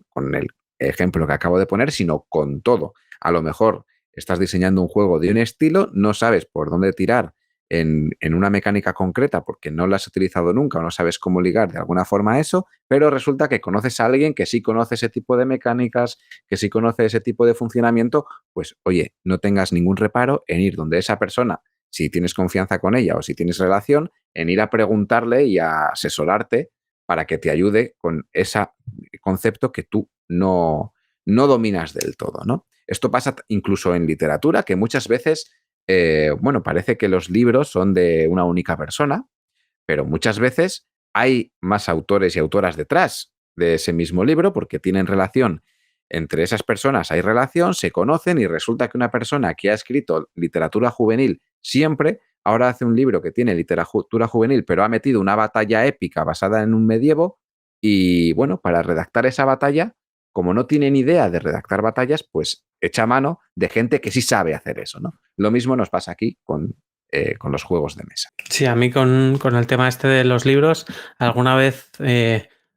Speaker 1: con el ejemplo que acabo de poner, sino con todo. A lo mejor estás diseñando un juego de un estilo, no sabes por dónde tirar en una mecánica concreta porque no la has utilizado nunca o no sabes cómo ligar de alguna forma a eso, pero resulta que conoces a alguien que sí conoce ese tipo de mecánicas, que sí conoce ese tipo de funcionamiento, pues oye, no tengas ningún reparo en ir donde esa persona, si tienes confianza con ella o si tienes relación, en ir a preguntarle y a asesorarte para que te ayude con ese concepto que tú no dominas del todo, ¿no? Esto pasa incluso en literatura, que muchas veces, bueno, parece que los libros son de una única persona, pero muchas veces hay más autores y autoras detrás de ese mismo libro porque tienen relación entre esas personas, hay relación, se conocen y resulta que una persona que ha escrito literatura juvenil siempre, ahora hace un libro que tiene literatura juvenil, pero ha metido una batalla épica basada en un medievo y bueno, para redactar esa batalla, como no tiene ni idea de redactar batallas, pues echa mano de gente que sí sabe hacer eso, ¿no? Lo mismo nos pasa aquí con los juegos de mesa.
Speaker 2: Sí, a mí con el tema este de los libros, alguna vez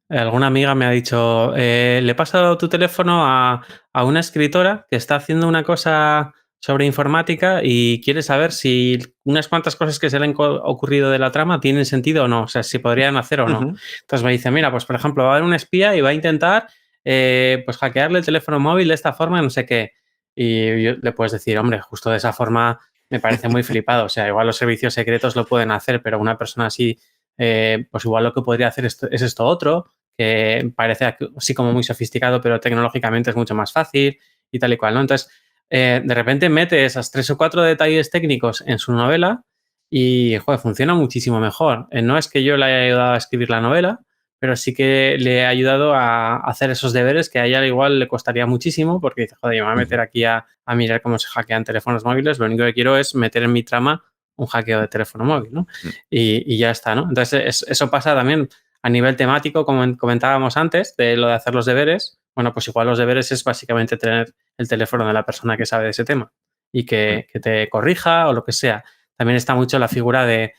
Speaker 2: alguna amiga me ha dicho, le he pasado tu teléfono a una escritora que está haciendo una cosa sobre informática y quiere saber si unas cuantas cosas que se le han ocurrido de la trama tienen sentido o no, o sea, si podrían hacer o no. Entonces me dice, mira, pues por ejemplo, va a haber un espía y va a intentar pues hackearle el teléfono móvil de esta forma, no sé qué. Y le puedes decir, hombre, justo de esa forma me parece muy flipado. O sea, igual los servicios secretos lo pueden hacer, pero una persona así, pues igual lo que podría hacer es esto otro, que parece así como muy sofisticado, pero tecnológicamente es mucho más fácil y tal y cual, ¿no? Entonces, de repente mete esas 3 o 4 detalles técnicos en su novela y, joder, funciona muchísimo mejor. No es que yo le haya ayudado a escribir la novela, pero sí que le he ayudado a hacer esos deberes que a ella igual le costaría muchísimo porque dice, joder, yo me voy a meter aquí a mirar cómo se hackean teléfonos móviles, lo único que quiero es meter en mi trama un hackeo de teléfono móvil, ¿no? Y ya está, ¿no? Entonces, eso pasa también a nivel temático, como comentábamos antes, de lo de hacer los deberes. Bueno, pues igual los deberes es básicamente tener el teléfono de la persona que sabe de ese tema y que te corrija o lo que sea. También está mucho la figura de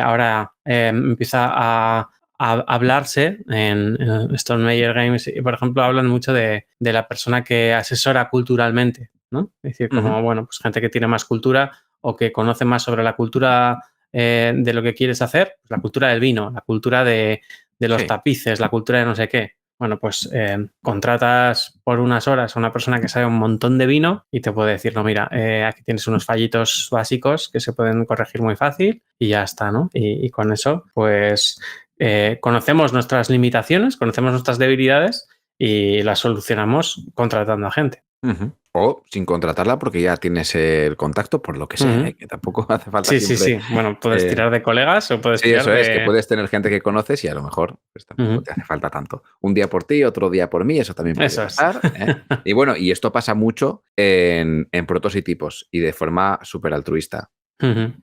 Speaker 2: ahora empieza a hablarse en Stone Major Games, por ejemplo, hablan mucho de la persona que asesora culturalmente, ¿no? Es decir, como, bueno, pues gente que tiene más cultura o que conoce más sobre la cultura de lo que quieres hacer, pues la cultura del vino, la cultura de los tapices, la cultura de no sé qué. Bueno, pues contratas por unas horas a una persona que sabe un montón de vino y te puede decir, no, mira, aquí tienes unos fallitos básicos que se pueden corregir muy fácil y ya está, ¿no? Y con eso, pues conocemos nuestras limitaciones, conocemos nuestras debilidades y las solucionamos contratando a gente.
Speaker 1: O sin contratarla porque ya tienes el contacto por lo que sea, que tampoco hace falta
Speaker 2: Sí,
Speaker 1: siempre...
Speaker 2: sí, sí. Bueno, puedes tirar de colegas o puedes
Speaker 1: Sí,
Speaker 2: tirar
Speaker 1: eso es, que
Speaker 2: de...
Speaker 1: puedes tener gente que conoces y a lo mejor pues tampoco te hace falta tanto. Un día por ti, otro día por mí, eso también puede
Speaker 2: Eso es.
Speaker 1: pasar. Y bueno, y esto pasa mucho en protos y tipos y de forma súper altruista.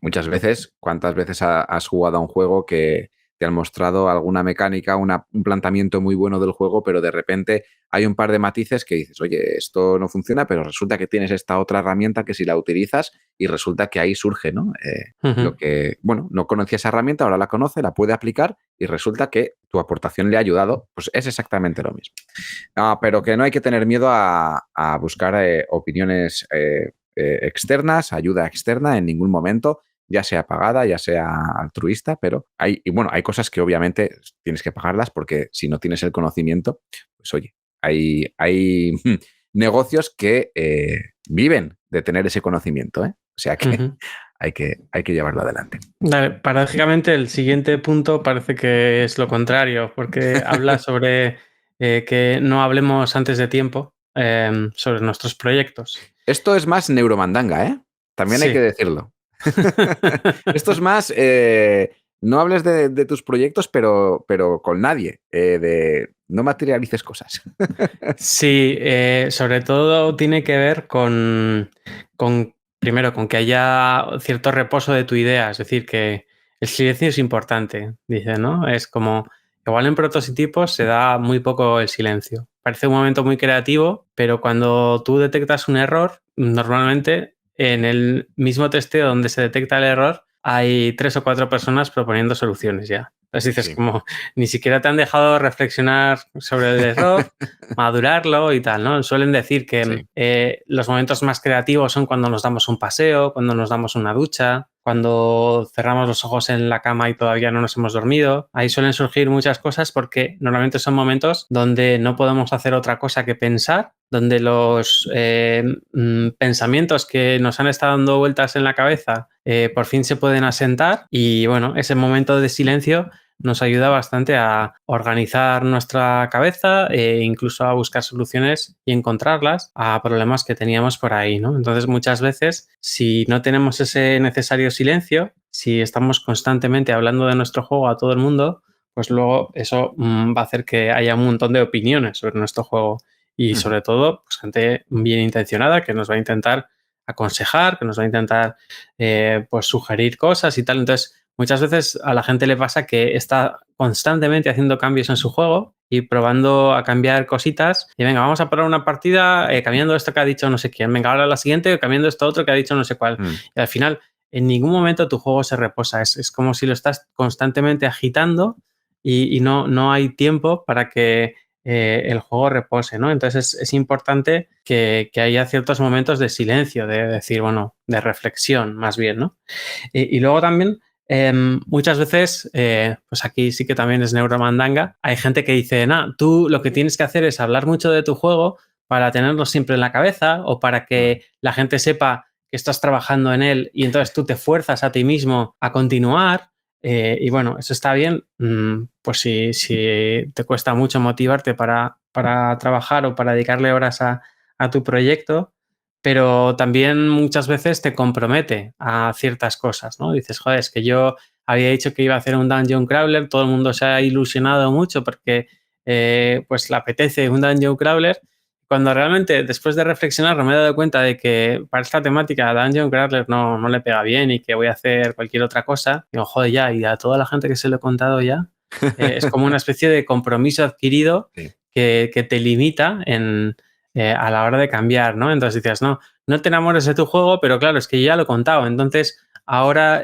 Speaker 1: Muchas veces, ¿cuántas veces has jugado a un juego que te han mostrado alguna mecánica, un planteamiento muy bueno del juego, pero de repente hay un par de matices que dices, oye, esto no funciona, pero resulta que tienes esta otra herramienta que si la utilizas y resulta que ahí surge, ¿no? Lo que, bueno, no conocía esa herramienta, ahora la conoce, la puede aplicar y resulta que tu aportación le ha ayudado, pues es exactamente lo mismo. Pero que no hay que tener miedo a buscar opiniones externas, ayuda externa en ningún momento, ya sea pagada, ya sea altruista, pero hay cosas que obviamente tienes que pagarlas porque si no tienes el conocimiento, pues oye, hay negocios que viven de tener ese conocimiento, ¿eh? O sea que, hay que llevarlo adelante.
Speaker 2: Vale, paradójicamente el siguiente punto parece que es lo contrario, porque habla sobre que no hablemos antes de tiempo sobre nuestros proyectos.
Speaker 1: Esto es más neuromandanga, ¿eh? También hay que
Speaker 2: Sí.
Speaker 1: decirlo. Esto es más, no hables de tus proyectos, pero con nadie. No materialices cosas.
Speaker 2: Sí, sobre todo tiene que ver primero, con que haya cierto reposo de tu idea. Es decir, que el silencio es importante, dice, ¿no? Es como, igual en prototipos se da muy poco el silencio. Parece un momento muy creativo, pero cuando tú detectas un error, normalmente en el mismo testeo donde se detecta el error, hay 3 o 4 personas proponiendo soluciones ya. Entonces dices, como, ni siquiera te han dejado reflexionar sobre el error, madurarlo y tal, ¿no? Suelen decir que los momentos más creativos son cuando nos damos un paseo, cuando nos damos una ducha, cuando cerramos los ojos en la cama y todavía no nos hemos dormido. Ahí suelen surgir muchas cosas porque normalmente son momentos donde no podemos hacer otra cosa que pensar, donde los pensamientos que nos han estado dando vueltas en la cabeza por fin se pueden asentar y bueno, ese momento de silencio nos ayuda bastante a organizar nuestra cabeza e incluso a buscar soluciones y encontrarlas a problemas que teníamos por ahí, ¿no? Entonces, muchas veces, si no tenemos ese necesario silencio, si estamos constantemente hablando de nuestro juego a todo el mundo, pues luego eso va a hacer que haya un montón de opiniones sobre nuestro juego y sobre todo pues, gente bien intencionada que nos va a intentar aconsejar, que nos va a intentar pues sugerir cosas y tal. Entonces, muchas veces a la gente le pasa que está constantemente haciendo cambios en su juego y probando a cambiar cositas y venga, vamos a probar una partida cambiando esto que ha dicho no sé quién, venga, ahora la siguiente cambiando esto otro que ha dicho no sé cuál. Y al final, en ningún momento tu juego se reposa, es como si lo estás constantemente agitando y no hay tiempo para que el juego repose, ¿no? Entonces es importante que haya ciertos momentos de silencio, de decir, bueno, de reflexión más bien, ¿no? Y luego también muchas veces, pues aquí sí que también es neuromandanga, hay gente que dice, tú lo que tienes que hacer es hablar mucho de tu juego para tenerlo siempre en la cabeza o para que la gente sepa que estás trabajando en él y entonces tú te fuerzas a ti mismo a continuar. Y bueno, eso está bien, pues si te cuesta mucho motivarte para trabajar o para dedicarle horas a tu proyecto, pero también muchas veces te compromete a ciertas cosas, ¿no? Dices, joder, es que yo había dicho que iba a hacer un Dungeon Crawler, todo el mundo se ha ilusionado mucho porque pues le apetece un Dungeon Crawler, cuando realmente después de reflexionar me he dado cuenta de que para esta temática Dungeon Crawler no le pega bien y que voy a hacer cualquier otra cosa, digo, joder, ya, y a toda la gente que se lo he contado ya, es como una especie de compromiso adquirido
Speaker 1: Sí.
Speaker 2: que te limita a la hora de cambiar, ¿no? Entonces dices, no te enamores de tu juego, pero claro, es que yo ya lo he contado, entonces ahora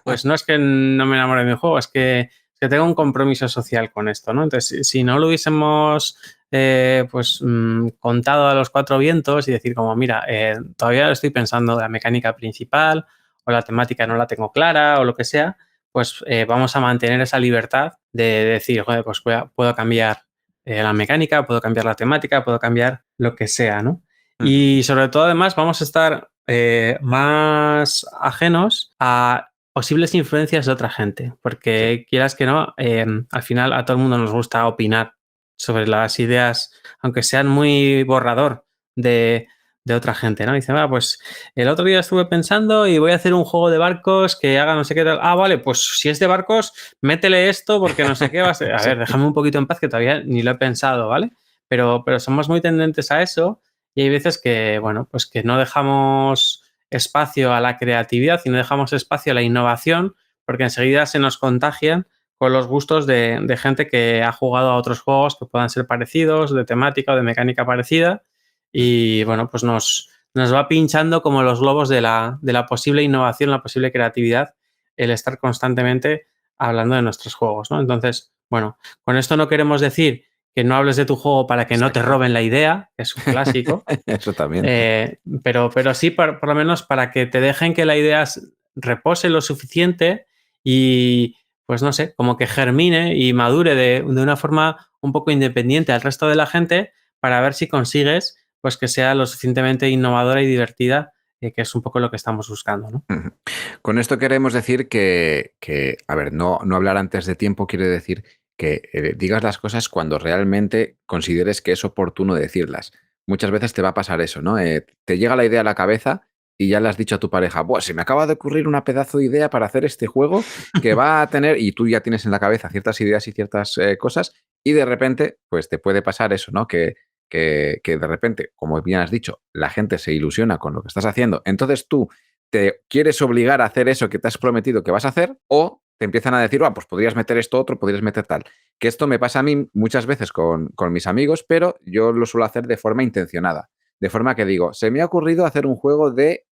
Speaker 2: pues no es que no me enamore de mi juego, es que tengo un compromiso social con esto, ¿no? Entonces, si no lo hubiésemos contado a los cuatro vientos y decir como, mira, todavía estoy pensando la mecánica principal o la temática no la tengo clara o lo que sea, pues vamos a mantener esa libertad de decir, joder, pues puedo cambiar la mecánica, puedo cambiar la temática, puedo cambiar lo que sea, ¿no? Y sobre todo, además, vamos a estar más ajenos a posibles influencias de otra gente, porque quieras que no, al final a todo el mundo nos gusta opinar sobre las ideas, aunque sean muy borrador de otra gente, ¿no? Dice, pues el otro día estuve pensando y voy a hacer un juego de barcos que haga no sé qué tal. Ah, vale, pues si es de barcos, métele esto porque no sé qué va a ser. A ver, déjame un poquito en paz que todavía ni lo he pensado, ¿vale? Pero somos muy tendentes a eso y hay veces que, bueno, pues que no dejamos espacio a la creatividad y no dejamos espacio a la innovación porque enseguida se nos contagian con los gustos de gente que ha jugado a otros juegos que puedan ser parecidos, de temática o de mecánica parecida y, bueno, pues nos va pinchando como los globos de la posible innovación, la posible creatividad, el estar constantemente hablando de nuestros juegos, ¿no? Entonces, bueno, con esto no queremos decir que no hables de tu juego para que no te roben la idea, que es un clásico.
Speaker 1: Eso también.
Speaker 2: Pero sí, por lo menos para que te dejen que la idea repose lo suficiente y, pues no sé, como que germine y madure de una forma un poco independiente al resto de la gente para ver si consigues pues que sea lo suficientemente innovadora y divertida, que es un poco lo que estamos buscando, ¿no?
Speaker 1: Con esto queremos decir que a ver, no hablar antes de tiempo quiere decir que digas las cosas cuando realmente consideres que es oportuno decirlas. Muchas veces te va a pasar eso, ¿no? Te llega la idea a la cabeza y ya le has dicho a tu pareja, Buah, se me acaba de ocurrir una pedazo de idea para hacer este juego que va a tener, y tú ya tienes en la cabeza ciertas ideas y ciertas cosas, y de repente, pues te puede pasar eso, ¿no? Que de repente, como bien has dicho, la gente se ilusiona con lo que estás haciendo. Entonces tú te quieres obligar a hacer eso que te has prometido que vas a hacer, o te empiezan a decir, pues podrías meter esto otro, podrías meter tal. Que esto me pasa a mí muchas veces con mis amigos, pero yo lo suelo hacer de forma intencionada. De forma que digo, se me ha ocurrido hacer un juego de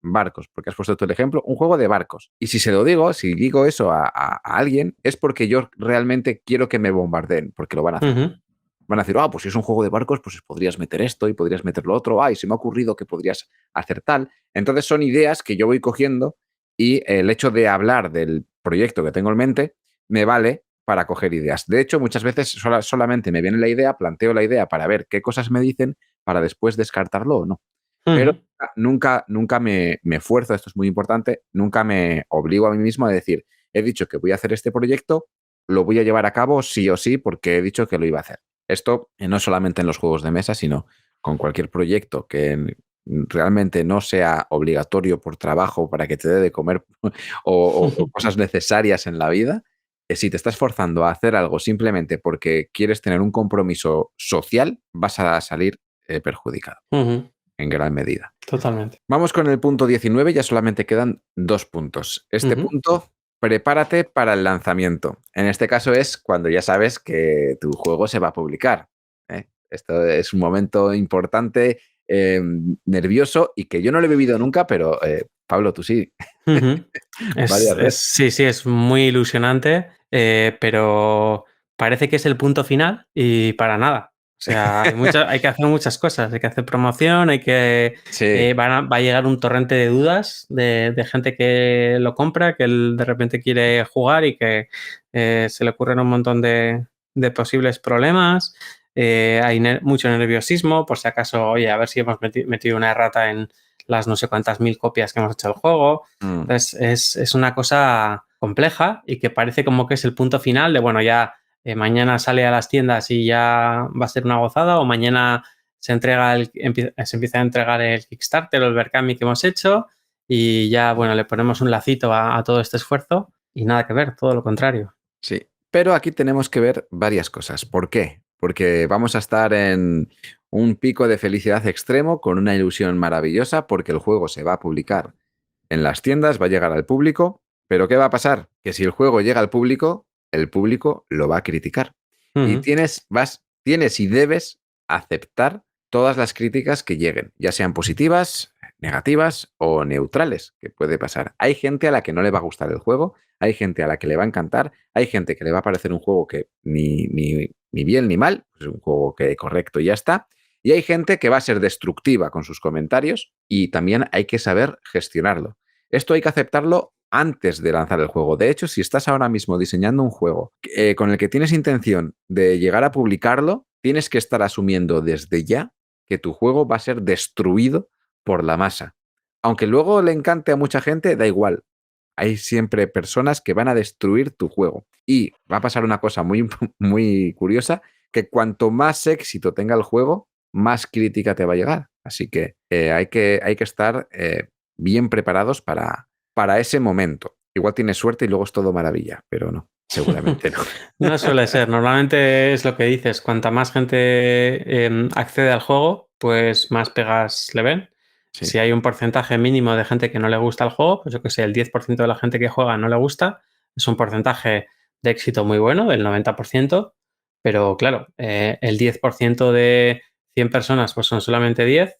Speaker 1: barcos, porque has puesto tú el ejemplo, un juego de barcos. Y si se lo digo, si digo eso a alguien, es porque yo realmente quiero que me bombardeen, porque lo van a hacer. Van a decir, pues si es un juego de barcos, pues podrías meter esto y podrías meter lo otro. Se me ha ocurrido que podrías hacer tal. Entonces son ideas que yo voy cogiendo y el hecho de hablar del proyecto que tengo en mente me vale para coger ideas. De hecho, muchas veces solamente me viene la idea, planteo la idea para ver qué cosas me dicen para después descartarlo o no. Pero nunca me esfuerzo, esto es muy importante, nunca me obligo a mí mismo a decir, he dicho que voy a hacer este proyecto, lo voy a llevar a cabo sí o sí porque he dicho que lo iba a hacer. Esto no solamente en los juegos de mesa, sino con cualquier proyecto que realmente no sea obligatorio por trabajo para que te dé de comer o cosas necesarias en la vida, si te estás forzando a hacer algo simplemente porque quieres tener un compromiso social, vas a salir perjudicado
Speaker 2: Ujú,
Speaker 1: en gran medida.
Speaker 2: totalmente.
Speaker 1: Vamos con el punto 19, ya solamente quedan 2 puntos. Este
Speaker 2: Ujú.
Speaker 1: punto, prepárate para el lanzamiento. En este caso es cuando ya sabes que tu juego se va a publicar, ¿eh? Esto es un momento importante, nervioso y que yo no lo he vivido nunca, pero Pablo, tú sí,
Speaker 2: Ujú.
Speaker 1: varias veces.
Speaker 2: Sí, sí, es muy ilusionante, pero parece que es el punto final y para nada. O sea, hay que hacer muchas cosas, hay que hacer promoción,
Speaker 1: Sí,
Speaker 2: va a llegar un torrente de dudas de gente que lo compra, que él de repente quiere jugar y que se le ocurren un montón de posibles problemas. Hay mucho nerviosismo, por si acaso, oye, a ver si hemos metido una errata en las no sé cuántas mil copias que hemos hecho del juego.
Speaker 1: mm,
Speaker 2: Entonces, es una cosa compleja y que parece como que es el punto final de, bueno, ya mañana sale a las tiendas y ya va a ser una gozada, o mañana se empieza a entregar el Kickstarter o el Berkami que hemos hecho y ya, bueno, le ponemos un lacito a todo este esfuerzo y nada que ver, todo lo contrario.
Speaker 1: sí. Pero aquí tenemos que ver varias cosas. ¿Por qué? Porque vamos a estar en un pico de felicidad extremo con una ilusión maravillosa porque el juego se va a publicar en las tiendas, va a llegar al público, pero ¿qué va a pasar? Que si el juego llega al público, el público lo va a criticar. Y
Speaker 2: Ujú.
Speaker 1: tienes y debes aceptar todas las críticas que lleguen, ya sean positivas, negativas o neutrales, que puede pasar. Hay gente a la que no le va a gustar el juego, hay gente a la que le va a encantar, hay gente que le va a parecer un juego que ni bien ni mal, es un juego que correcto y ya está. Y hay gente que va a ser destructiva con sus comentarios y también hay que saber gestionarlo. Esto hay que aceptarlo antes de lanzar el juego. De hecho, si estás ahora mismo diseñando un juego con el que tienes intención de llegar a publicarlo, tienes que estar asumiendo desde ya que tu juego va a ser destruido por la masa. Aunque luego le encante a mucha gente, da igual. Hay siempre personas que van a destruir tu juego. Y va a pasar una cosa muy, muy curiosa, que cuanto más éxito tenga el juego, más crítica te va a llegar. Así que hay que estar bien preparados para ese momento. Igual tienes suerte y luego es todo maravilla, pero no, seguramente no.
Speaker 2: No suele ser. Normalmente es lo que dices. Cuanta más gente accede al juego, pues más pegas le ven.
Speaker 1: Sí,
Speaker 2: Si hay un porcentaje mínimo de gente que no le gusta el juego, pues yo que sé, el 10% de la gente que juega no le gusta, es un porcentaje de éxito muy bueno, del 90%, pero claro, el 10% de 100 personas pues son solamente 10,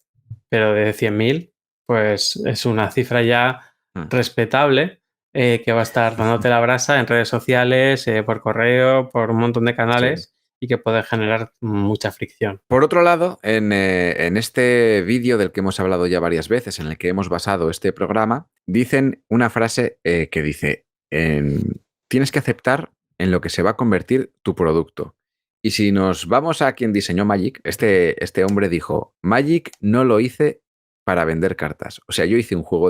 Speaker 2: pero de 100.000 pues es una cifra ya
Speaker 1: mm,
Speaker 2: respetable, que va a estar dándote la brasa en redes sociales, por correo, por un montón de
Speaker 1: sí.
Speaker 2: canales y que puede generar mucha fricción.
Speaker 1: Por otro lado, en este vídeo del que hemos hablado ya varias veces, en el que hemos basado este programa, dicen una frase que dice, tienes que aceptar en lo que se va a convertir tu producto. Y si nos vamos a quien diseñó Magic, este hombre dijo, Magic no lo hice para vender cartas. O sea, yo hizo un juego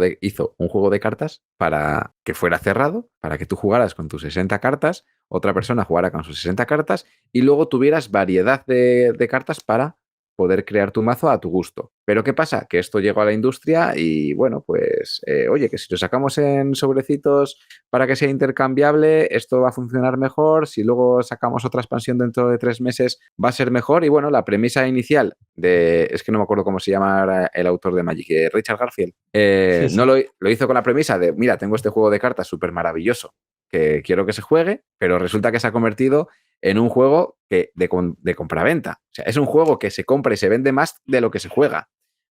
Speaker 1: de cartas para que fuera cerrado, para que tú jugaras con tus 60 cartas, otra persona jugara con sus 60 cartas y luego tuvieras variedad de cartas para poder crear tu mazo a tu gusto. Pero ¿qué pasa? Que esto llegó a la industria y bueno, pues oye, que si lo sacamos en sobrecitos para que sea intercambiable, esto va a funcionar mejor, si luego sacamos otra expansión dentro de 3 meses va a ser mejor y bueno, la premisa inicial es que no me acuerdo cómo se llama el autor de Magic, Richard Garfield,
Speaker 2: Sí,
Speaker 1: no
Speaker 2: sí.
Speaker 1: lo hizo con la premisa de, mira, tengo este juego de cartas súper maravilloso que quiero que se juegue, pero resulta que se ha convertido en un juego de compraventa. O sea, es un juego que se compra y se vende más de lo que se juega.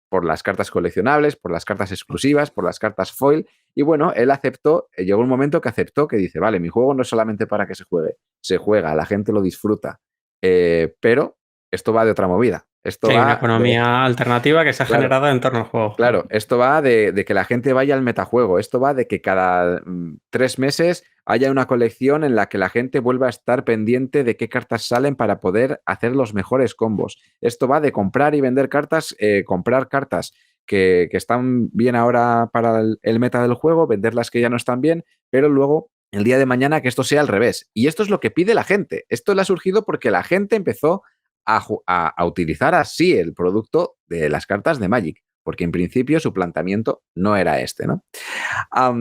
Speaker 1: Por las cartas coleccionables, por las cartas exclusivas, por las cartas foil. Y bueno, él aceptó, llegó un momento que aceptó que dice, vale, mi juego no es solamente para que se juega, la gente lo disfruta. Pero esto va de otra movida. Esto
Speaker 2: Hay una
Speaker 1: va de,
Speaker 2: economía alternativa que se ha
Speaker 1: claro,
Speaker 2: generado en torno al juego.
Speaker 1: claro, esto va de que la gente vaya al metajuego, esto va de que cada 3 meses haya una colección en la que la gente vuelva a estar pendiente de qué cartas salen para poder hacer los mejores combos. Esto va de comprar y vender cartas, comprar cartas que están bien ahora para el meta del juego, vender las que ya no están bien, pero luego el día de mañana que esto sea al revés. Y esto es lo que pide la gente. Esto le ha surgido porque la gente empezó a utilizar así el producto de las cartas de Magic. porque en principio su planteamiento no era este, ¿no?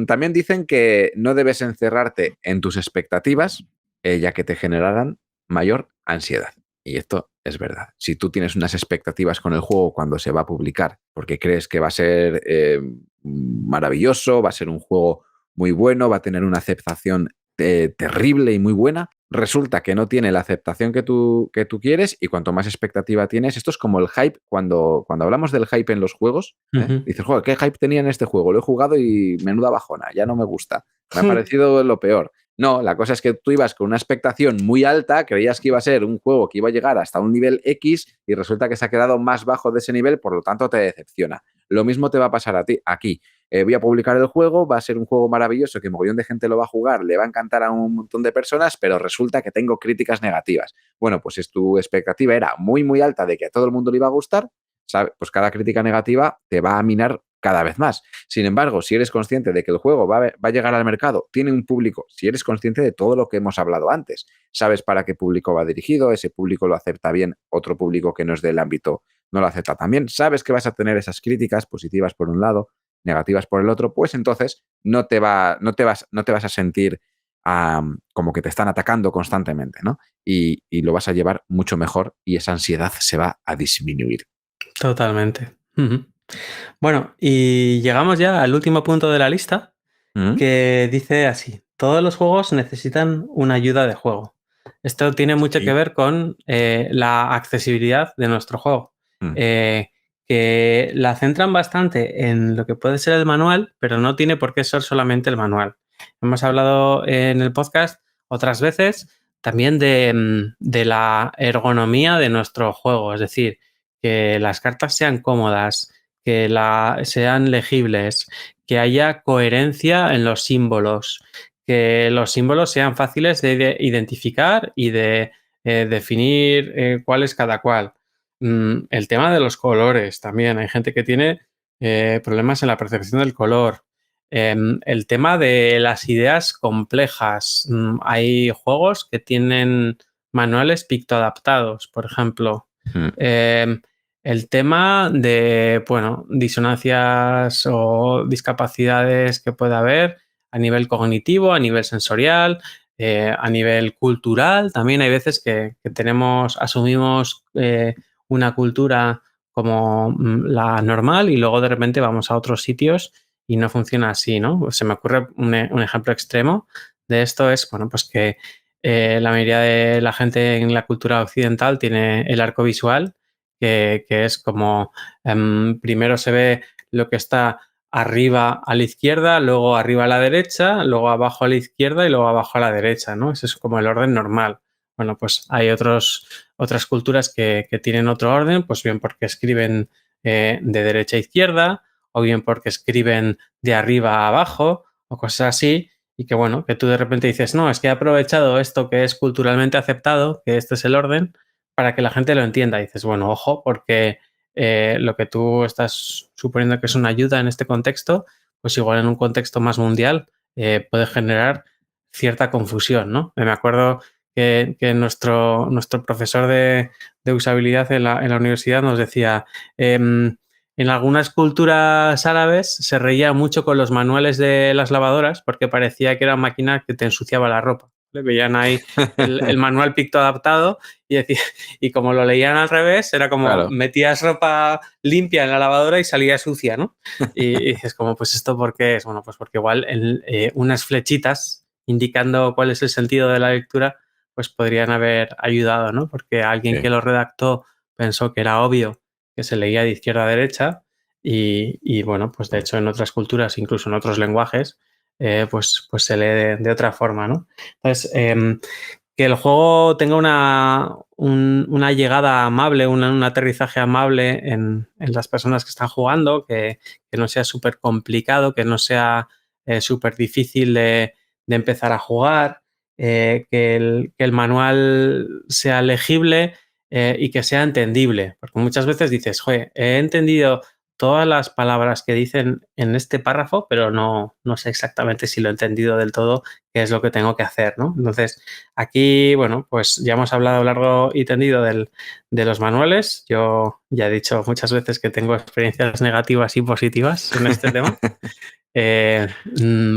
Speaker 1: También dicen que no debes encerrarte en tus expectativas, ya que te generarán mayor ansiedad. Y esto es verdad. Si tú tienes unas expectativas con el juego cuando se va a publicar, porque crees que va a ser maravilloso, va a ser un juego muy bueno, va a tener una aceptación terrible y muy buena, resulta que no tiene la aceptación que tú quieres, y cuanto más expectativa tienes, esto es como el hype, cuando hablamos del hype en los juegos, dices, joder, ¿qué hype tenía en este juego? Lo he jugado y menuda bajona, ya no me gusta, me ha parecido lo peor. No, la cosa es que tú ibas con una expectación muy alta, creías que iba a ser un juego que iba a llegar hasta un nivel X y resulta que se ha quedado más bajo de ese nivel, por lo tanto te decepciona. Lo mismo te va a pasar a ti aquí. Voy a publicar el juego, va a ser un juego maravilloso que mogollón de gente lo va a jugar, le va a encantar a un montón de personas, pero resulta que tengo críticas negativas. Bueno, pues si tu expectativa era muy, muy alta de que a todo el mundo le iba a gustar, ¿sabes? Pues cada crítica negativa te va a minar cada vez más. Sin embargo, si eres consciente de que el juego va a llegar al mercado, tiene un público, si eres consciente de todo lo que hemos hablado antes, sabes para qué público va dirigido, ese público lo acepta bien, otro público que no es del ámbito no lo acepta también, sabes que vas a tener esas críticas positivas por un lado, negativas por el otro, pues entonces no te vas a sentir como que te están atacando constantemente, ¿no? Y lo vas a llevar mucho mejor y esa ansiedad se va a disminuir.
Speaker 2: Totalmente. Bueno, y llegamos ya al último punto de la lista, que dice así: todos los juegos necesitan una ayuda de juego. Esto tiene mucho que ver con la accesibilidad de nuestro juego, que la centran bastante en lo que puede ser el manual, pero no tiene por qué ser solamente el manual. Hemos hablado en el podcast otras veces también de la ergonomía de nuestro juego, es decir, que las cartas sean cómodas, que sean legibles, que haya coherencia en los símbolos, que los símbolos sean fáciles de identificar y de definir cuál es cada cual. El tema de los colores también. Hay gente que tiene problemas en la percepción del color. El tema de las ideas complejas. Hay juegos que tienen manuales pictoadaptados, por ejemplo. El tema de, bueno, disonancias o discapacidades que pueda haber a nivel cognitivo, a nivel sensorial, a nivel cultural. También hay veces que asumimos una cultura como la normal y luego de repente vamos a otros sitios y no funciona así, ¿no? Se me ocurre un ejemplo extremo de esto es, bueno, pues que la mayoría de la gente en la cultura occidental tiene el arco visual, que es como primero se ve lo que está arriba a la izquierda, luego arriba a la derecha, luego abajo a la izquierda y luego abajo a la derecha, ¿no? Ese es como el orden normal. Bueno, pues hay otras culturas que tienen otro orden, pues bien porque escriben de derecha a izquierda, o bien porque escriben de arriba a abajo, o cosas así, y que bueno, que tú de repente dices, no, es que he aprovechado esto que es culturalmente aceptado, que este es el orden, para que la gente lo entienda. Y dices, bueno, ojo, porque lo que tú estás suponiendo que es una ayuda en este contexto, pues igual en un contexto más mundial puede generar cierta confusión, ¿no? Me acuerdo que nuestro profesor de usabilidad en la universidad nos decía, en algunas culturas árabes se reía mucho con los manuales de las lavadoras porque parecía que era una máquina que te ensuciaba la ropa. Le veían ahí el manual picto adaptado y como lo leían al revés, era como claro, metías ropa limpia en la lavadora y salía sucia, ¿no? Y dices como, pues esto ¿por qué es? Bueno, pues porque igual unas flechitas indicando cuál es el sentido de la lectura, pues podrían haber ayudado, ¿no? Porque alguien que lo redactó pensó que era obvio que se leía de izquierda a derecha y bueno, pues de hecho en otras culturas, incluso en otros lenguajes, pues se lee de otra forma, ¿no? Entonces, que el juego tenga una llegada amable, un aterrizaje amable en las personas que están jugando, que no sea súper complicado, que no sea súper difícil de empezar a jugar, que el manual sea legible y que sea entendible. Porque muchas veces dices, joder, he entendido todas las palabras que dicen en este párrafo, pero no sé exactamente si lo he entendido del todo, qué es lo que tengo que hacer, ¿no? Entonces, aquí, bueno, pues ya hemos hablado largo y tendido de los manuales. Yo ya he dicho muchas veces que tengo experiencias negativas y positivas en este tema.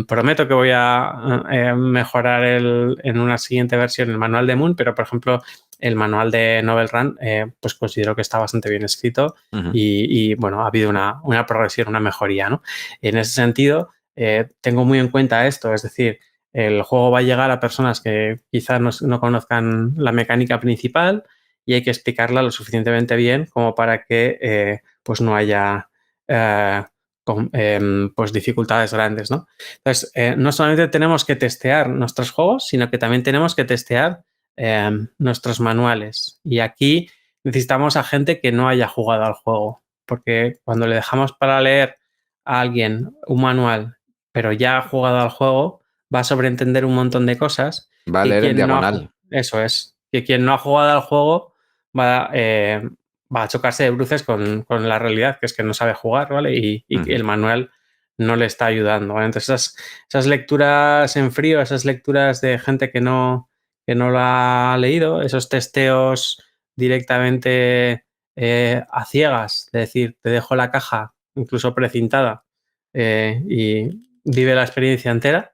Speaker 2: Prometo que voy a mejorar en una siguiente versión el manual de Moon, pero por ejemplo el manual de Novel Run pues considero que está bastante bien escrito y bueno, ha habido una progresión, una mejoría, ¿no? En ese sentido, tengo muy en cuenta esto, es decir, el juego va a llegar a personas que quizás no conozcan la mecánica principal y hay que explicarla lo suficientemente bien como para que pues no haya pues dificultades grandes, ¿no? Entonces, no solamente tenemos que testear nuestros juegos, sino que también tenemos que testear nuestros manuales. Y aquí necesitamos a gente que no haya jugado al juego, porque cuando le dejamos para leer a alguien un manual, pero ya ha jugado al juego, va a sobreentender un montón de cosas
Speaker 1: Va a
Speaker 2: que
Speaker 1: leer en
Speaker 2: quien no
Speaker 1: diagonal.
Speaker 2: eso es, que quien no ha jugado al juego va a chocarse de bruces con la realidad, que es que no sabe jugar, ¿vale? Y que el manual no le está ayudando, ¿vale? Entonces, esas lecturas en frío, esas lecturas de gente que no lo ha leído, esos testeos directamente a ciegas, es decir, te dejo la caja incluso precintada y vive la experiencia entera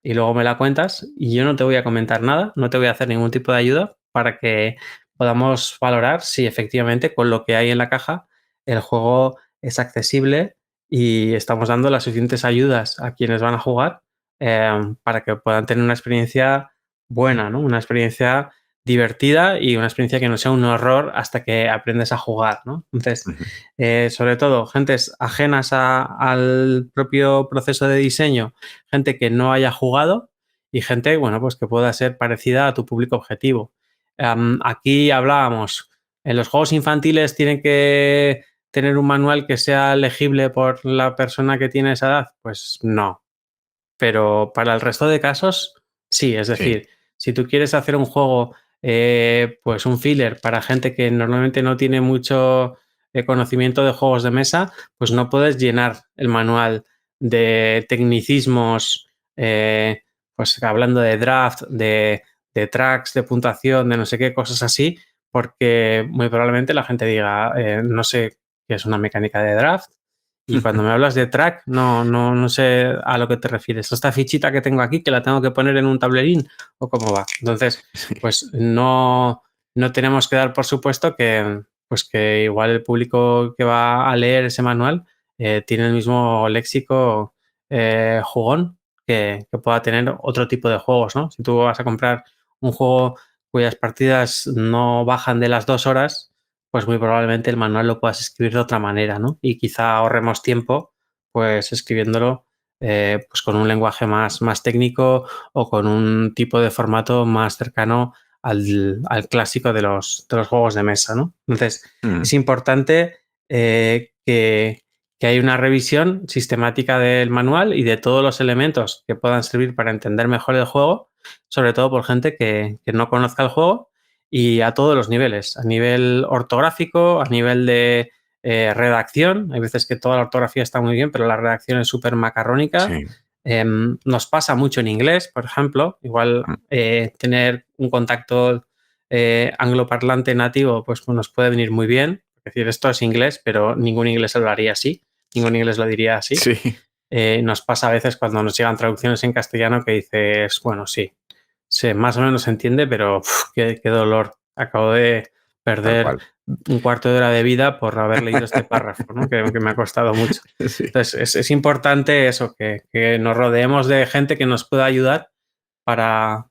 Speaker 2: y luego me la cuentas y yo no te voy a comentar nada, no te voy a hacer ningún tipo de ayuda para que podamos valorar si efectivamente con lo que hay en la caja el juego es accesible y estamos dando las suficientes ayudas a quienes van a jugar para que puedan tener una experiencia buena, ¿no? Una experiencia divertida y una experiencia que no sea un horror hasta que aprendes a jugar, ¿no? Entonces, sobre todo, gentes ajenas al propio proceso de diseño, gente que no haya jugado y gente, bueno, pues que pueda ser parecida a tu público objetivo. Aquí hablábamos, en los juegos infantiles tienen que tener un manual que sea legible por la persona que tiene esa edad. Pues no, pero para el resto de casos, sí. Es decir, si tú quieres hacer un juego, pues un filler para gente que normalmente no tiene mucho conocimiento de juegos de mesa, pues no puedes llenar el manual de tecnicismos, pues hablando de draft, de tracks, de puntuación, de no sé qué, cosas así, porque muy probablemente la gente diga, no sé qué es una mecánica de draft. Y cuando me hablas de track, no sé a lo que te refieres. Esta fichita que tengo aquí, que la tengo que poner en un tablerín, ¿o cómo va? Entonces, pues no tenemos que dar por supuesto que, pues que igual el público que va a leer ese manual tiene el mismo léxico jugón que pueda tener otro tipo de juegos, ¿no? Si tú vas a comprar un juego cuyas partidas no bajan de las 2 horas, pues muy probablemente el manual lo puedas escribir de otra manera, ¿no? Y quizá ahorremos tiempo, pues escribiéndolo pues con un lenguaje más técnico o con un tipo de formato más cercano al clásico de los juegos de mesa, ¿no? Entonces, es importante que haya una revisión sistemática del manual y de todos los elementos que puedan servir para entender mejor el juego, sobre todo por gente que no conozca el juego y a todos los niveles, a nivel ortográfico, a nivel de redacción. Hay veces que toda la ortografía está muy bien, pero la redacción es súper macarrónica.
Speaker 1: Sí.
Speaker 2: Nos pasa mucho en inglés, por ejemplo. Igual tener un contacto angloparlante nativo pues nos puede venir muy bien. Es decir, esto es inglés, pero ningún inglés hablaría así. Ningún inglés lo diría así.
Speaker 1: Sí.
Speaker 2: Nos pasa a veces cuando nos llegan traducciones en castellano que dices, bueno, sí, más o menos se entiende, pero qué dolor. Acabo de
Speaker 1: Tal
Speaker 2: perder
Speaker 1: cual.
Speaker 2: un cuarto de hora de vida por haber leído este párrafo, ¿no? que me ha costado mucho.
Speaker 1: Sí.
Speaker 2: Entonces, es importante eso, que nos rodeemos de gente que nos pueda ayudar para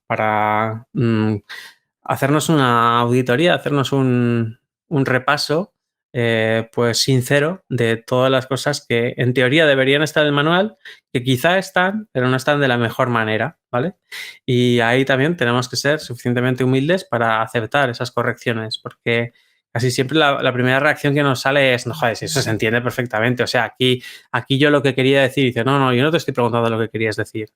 Speaker 2: hacernos una auditoría, hacernos un repaso pues sincero de todas las cosas que en teoría deberían estar en el manual, que quizá están, pero no están de la mejor manera, ¿vale? Y ahí también tenemos que ser suficientemente humildes para aceptar esas correcciones, porque casi siempre la primera reacción que nos sale es, no, joder, si eso se entiende perfectamente, o sea, aquí yo lo que quería decir, dice, no, yo no te estoy preguntando lo que querías decir,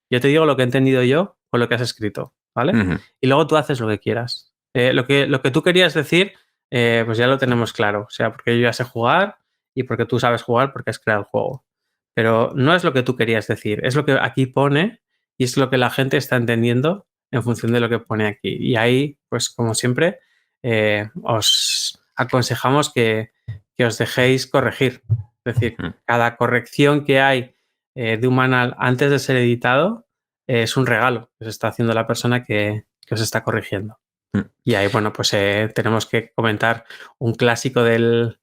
Speaker 2: yo te digo lo que he entendido yo con lo que has escrito, ¿vale? Y luego tú haces lo que quieras. Lo que tú querías decir, pues ya lo tenemos claro. O sea, porque yo ya sé jugar y porque tú sabes jugar porque has creado el juego. Pero no es lo que tú querías decir, es lo que aquí pone y es lo que la gente está entendiendo en función de lo que pone aquí. Y ahí, pues como siempre, os aconsejamos que os dejéis corregir. Es decir, cada corrección que hay de un manual antes de ser editado es un regalo que se está haciendo la persona que os está corrigiendo. Y ahí, bueno, pues tenemos que comentar un clásico del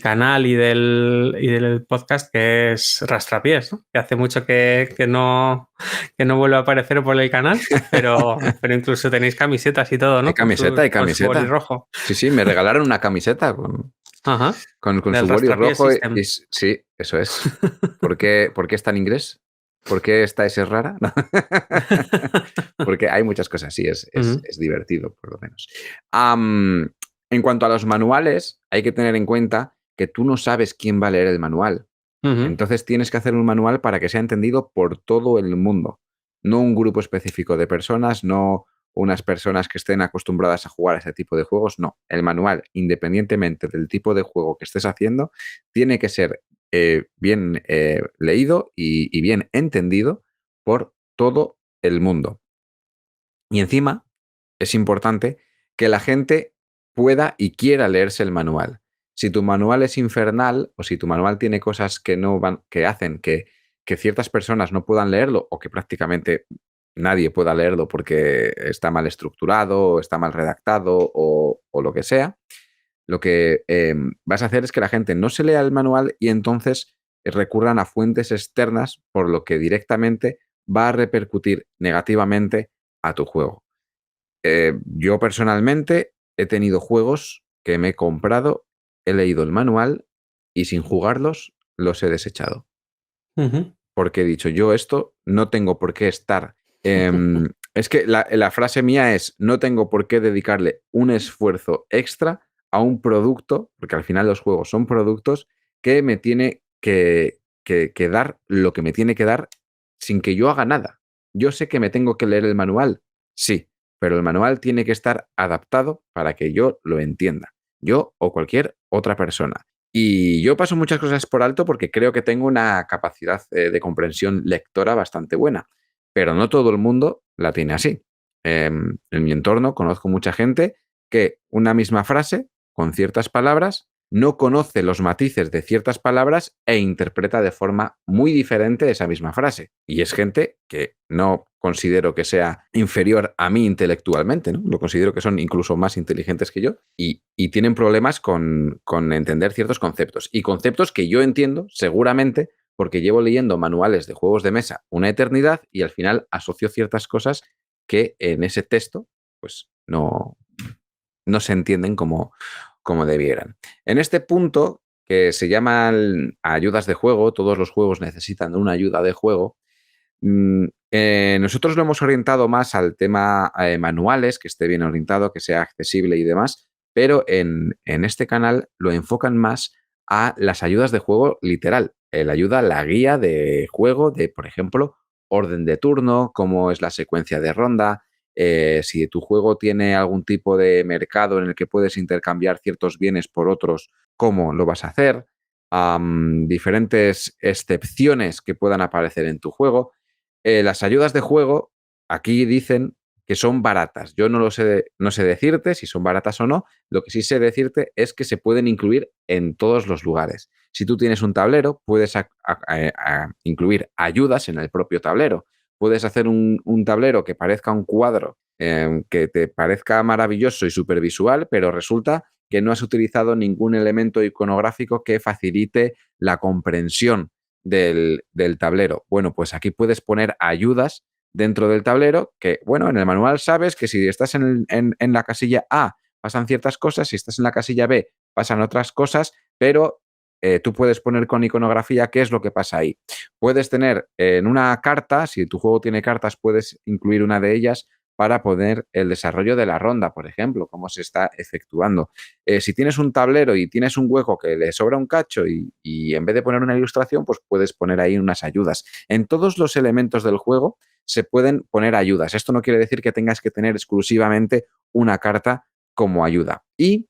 Speaker 2: canal y del podcast, que es Rastrapiés, ¿no? Que hace mucho que no vuelve a aparecer por el canal, pero incluso tenéis camisetas y todo, ¿no?
Speaker 1: Hay camiseta, hay
Speaker 2: Con su boli
Speaker 1: camiseta.
Speaker 2: rojo.
Speaker 1: Sí, me regalaron una camiseta con su boli rojo. Sí, eso es. ¿Por qué está en inglés? ¿Por qué esta S es rara? No. Porque hay muchas cosas, sí, es divertido, por lo menos. En cuanto a los manuales, hay que tener en cuenta que tú no sabes quién va a leer el manual. Entonces tienes que hacer un manual para que sea entendido por todo el mundo. No un grupo específico de personas, no unas personas que estén acostumbradas a jugar a ese tipo de juegos. No, el manual, independientemente del tipo de juego que estés haciendo, tiene que ser bien leído y bien entendido por todo el mundo. Y encima, es importante que la gente pueda y quiera leerse el manual. Si tu manual es infernal o si tu manual tiene cosas que hacen que ciertas personas no puedan leerlo o que prácticamente nadie pueda leerlo porque está mal estructurado o está mal redactado o lo que sea, lo que vas a hacer es que la gente no se lea el manual y entonces recurran a fuentes externas, por lo que directamente va a repercutir negativamente a tu juego. Yo personalmente he tenido juegos que me he comprado, he leído el manual y sin jugarlos los he desechado. Porque he dicho, yo esto no tengo por qué estar. Es que la frase mía es, no tengo por qué dedicarle un esfuerzo extra a un producto, porque al final los juegos son productos, que me tiene que dar lo que me tiene que dar sin que yo haga nada. Yo sé que me tengo que leer el manual, sí, pero el manual tiene que estar adaptado para que yo lo entienda, yo o cualquier otra persona. Y yo paso muchas cosas por alto porque creo que tengo una capacidad de comprensión lectora bastante buena, pero no todo el mundo la tiene así. En mi entorno conozco mucha gente que una misma frase, con ciertas palabras, no conoce los matices de ciertas palabras e interpreta de forma muy diferente esa misma frase. Y es gente que no considero que sea inferior a mí intelectualmente, ¿no? Lo considero que son incluso más inteligentes que yo y tienen problemas con entender ciertos conceptos. Y conceptos que yo entiendo seguramente porque llevo leyendo manuales de juegos de mesa una eternidad y al final asocio ciertas cosas que en ese texto pues no se entienden como debieran. En este punto, que se llaman ayudas de juego, todos los juegos necesitan una ayuda de juego, nosotros lo hemos orientado más al tema manuales, que esté bien orientado, que sea accesible y demás, pero en este canal lo enfocan más a las ayudas de juego literal, la ayuda, la guía de juego de, por ejemplo, orden de turno, cómo es la secuencia de ronda, si tu juego tiene algún tipo de mercado en el que puedes intercambiar ciertos bienes por otros, cómo lo vas a hacer, diferentes excepciones que puedan aparecer en tu juego. Las ayudas de juego aquí dicen que son baratas. Yo no sé decirte si son baratas o no. Lo que sí sé decirte es que se pueden incluir en todos los lugares. Si tú tienes un tablero, puedes incluir ayudas en el propio tablero. Puedes hacer un tablero que parezca un cuadro, que te parezca maravilloso y supervisual, pero resulta que no has utilizado ningún elemento iconográfico que facilite la comprensión del tablero. Bueno, pues aquí puedes poner ayudas dentro del tablero que, bueno, en el manual sabes que si estás en la casilla A pasan ciertas cosas, si estás en la casilla B pasan otras cosas, pero tú puedes poner con iconografía qué es lo que pasa ahí. Puedes tener en una carta, si tu juego tiene cartas, puedes incluir una de ellas para poner el desarrollo de la ronda, por ejemplo, cómo se está efectuando. Si tienes un tablero y tienes un hueco que le sobra un cacho y en vez de poner una ilustración, pues puedes poner ahí unas ayudas. En todos los elementos del juego se pueden poner ayudas. Esto no quiere decir que tengas que tener exclusivamente una carta como ayuda. Y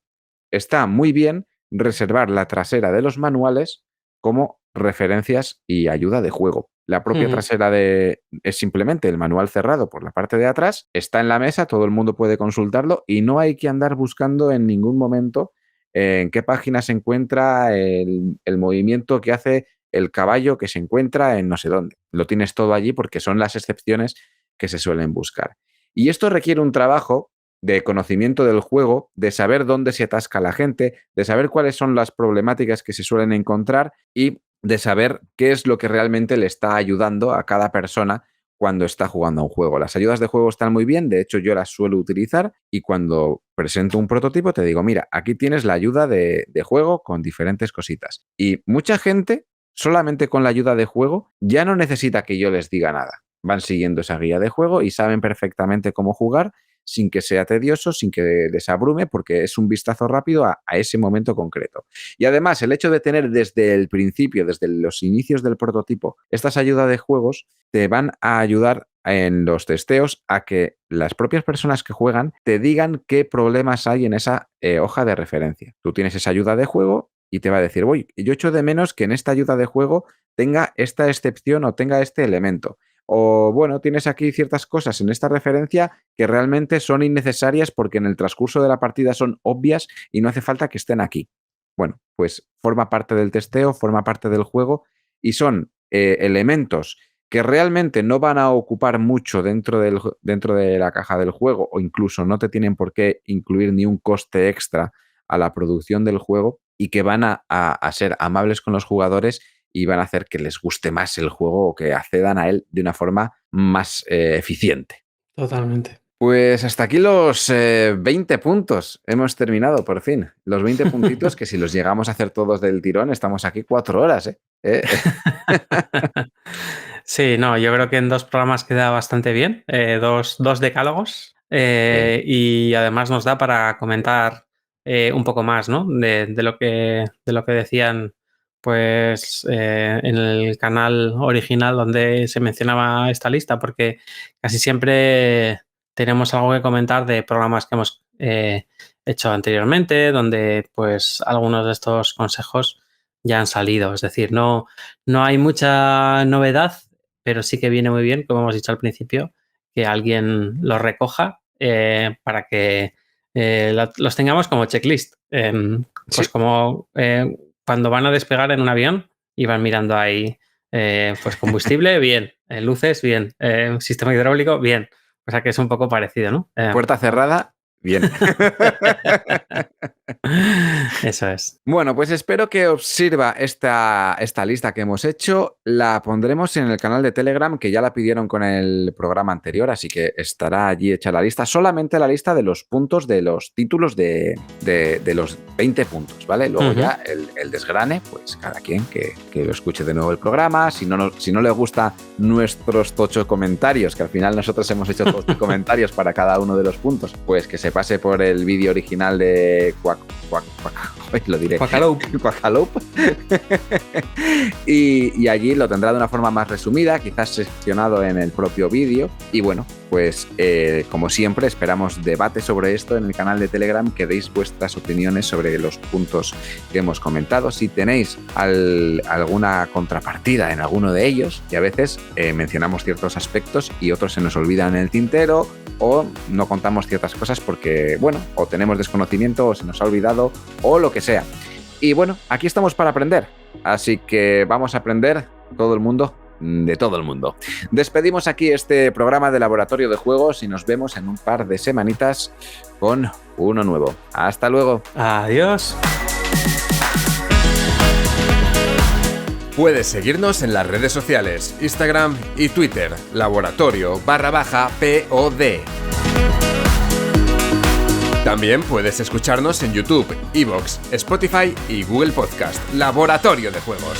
Speaker 1: está muy bien reservar la trasera de los manuales como referencias y ayuda de juego. La propia trasera es simplemente el manual cerrado por la parte de atrás, está en la mesa, todo el mundo puede consultarlo y no hay que andar buscando en ningún momento en qué página se encuentra el movimiento que hace el caballo que se encuentra en no sé dónde. Lo tienes todo allí porque son las excepciones que se suelen buscar. Y esto requiere un trabajo de conocimiento del juego, de saber dónde se atasca la gente, de saber cuáles son las problemáticas que se suelen encontrar y de saber qué es lo que realmente le está ayudando a cada persona cuando está jugando a un juego. Las ayudas de juego están muy bien, de hecho yo las suelo utilizar y cuando presento un prototipo te digo, mira, aquí tienes la ayuda de juego con diferentes cositas. Y mucha gente, solamente con la ayuda de juego, ya no necesita que yo les diga nada. Van siguiendo esa guía de juego y saben perfectamente cómo jugar sin que sea tedioso, sin que les abrume, porque es un vistazo rápido a ese momento concreto. Y además, el hecho de tener desde el principio, desde los inicios del prototipo, estas ayudas de juegos te van a ayudar en los testeos a que las propias personas que juegan te digan qué problemas hay en esa hoja de referencia. Tú tienes esa ayuda de juego y te va a decir, oye, yo echo de menos que en esta ayuda de juego tenga esta excepción o tenga este elemento. O bueno, tienes aquí ciertas cosas en esta referencia que realmente son innecesarias porque en el transcurso de la partida son obvias y no hace falta que estén aquí. Bueno, pues forma parte del testeo, forma parte del juego y son elementos que realmente no van a ocupar mucho dentro de la caja del juego o incluso no te tienen por qué incluir ni un coste extra a la producción del juego y que van a ser amables con los jugadores y van a hacer que les guste más el juego o que accedan a él de una forma más eficiente.
Speaker 2: Totalmente.
Speaker 1: Pues hasta aquí los 20 puntos. Hemos terminado, por fin. Los 20 puntitos que si los llegamos a hacer todos del tirón, estamos aquí 4 horas.
Speaker 2: Sí, no, yo creo que en 2 programas queda bastante bien. Dos decálogos. Y además nos da para comentar un poco más, ¿no? De lo que decían pues en el canal original donde se mencionaba esta lista, porque casi siempre tenemos algo que comentar de programas que hemos hecho anteriormente, donde pues algunos de estos consejos ya han salido. Es decir, no hay mucha novedad, pero sí que viene muy bien, como hemos dicho al principio, que alguien los recoja para que los tengamos como checklist. Pues sí. Como cuando van a despegar en un avión y van mirando ahí pues combustible, bien, luces, bien, sistema hidráulico, bien. O sea que es un poco parecido, ¿no?
Speaker 1: Puerta cerrada, bien.
Speaker 2: Eso es.
Speaker 1: Bueno, pues espero que os sirva esta lista que hemos hecho. La pondremos en el canal de Telegram, que ya la pidieron con el programa anterior, así que estará allí hecha la lista. Solamente la lista de los puntos de los títulos de los 20 puntos, ¿vale? Luego ya el desgrane, pues cada quien que lo escuche de nuevo el programa. Si no le gusta nuestros 8 comentarios, que al final nosotros hemos hecho todos los comentarios para cada uno de los puntos, pues que se pase por el vídeo original de lo diré. Quackalope. y allí lo tendrá de una forma más resumida, quizás seccionado en el propio vídeo. Y bueno, pues como siempre esperamos debate sobre esto en el canal de Telegram, que deis vuestras opiniones sobre los puntos que hemos comentado. Si tenéis alguna contrapartida en alguno de ellos, y a veces mencionamos ciertos aspectos y otros se nos olvidan en el tintero, o no contamos ciertas cosas porque, bueno, o tenemos desconocimiento o se nos ha olvidado o lo que sea. Y bueno, aquí estamos para aprender, así que vamos a aprender todo el mundo de todo el mundo. Despedimos aquí este programa de Laboratorio de Juegos y nos vemos en un par de semanitas con uno nuevo. Hasta luego.
Speaker 2: Adiós.
Speaker 3: Puedes seguirnos en las redes sociales, Instagram y Twitter, laboratorio_POD. También puedes escucharnos en YouTube, iVoox, Spotify y Google Podcast, Laboratorio de Juegos.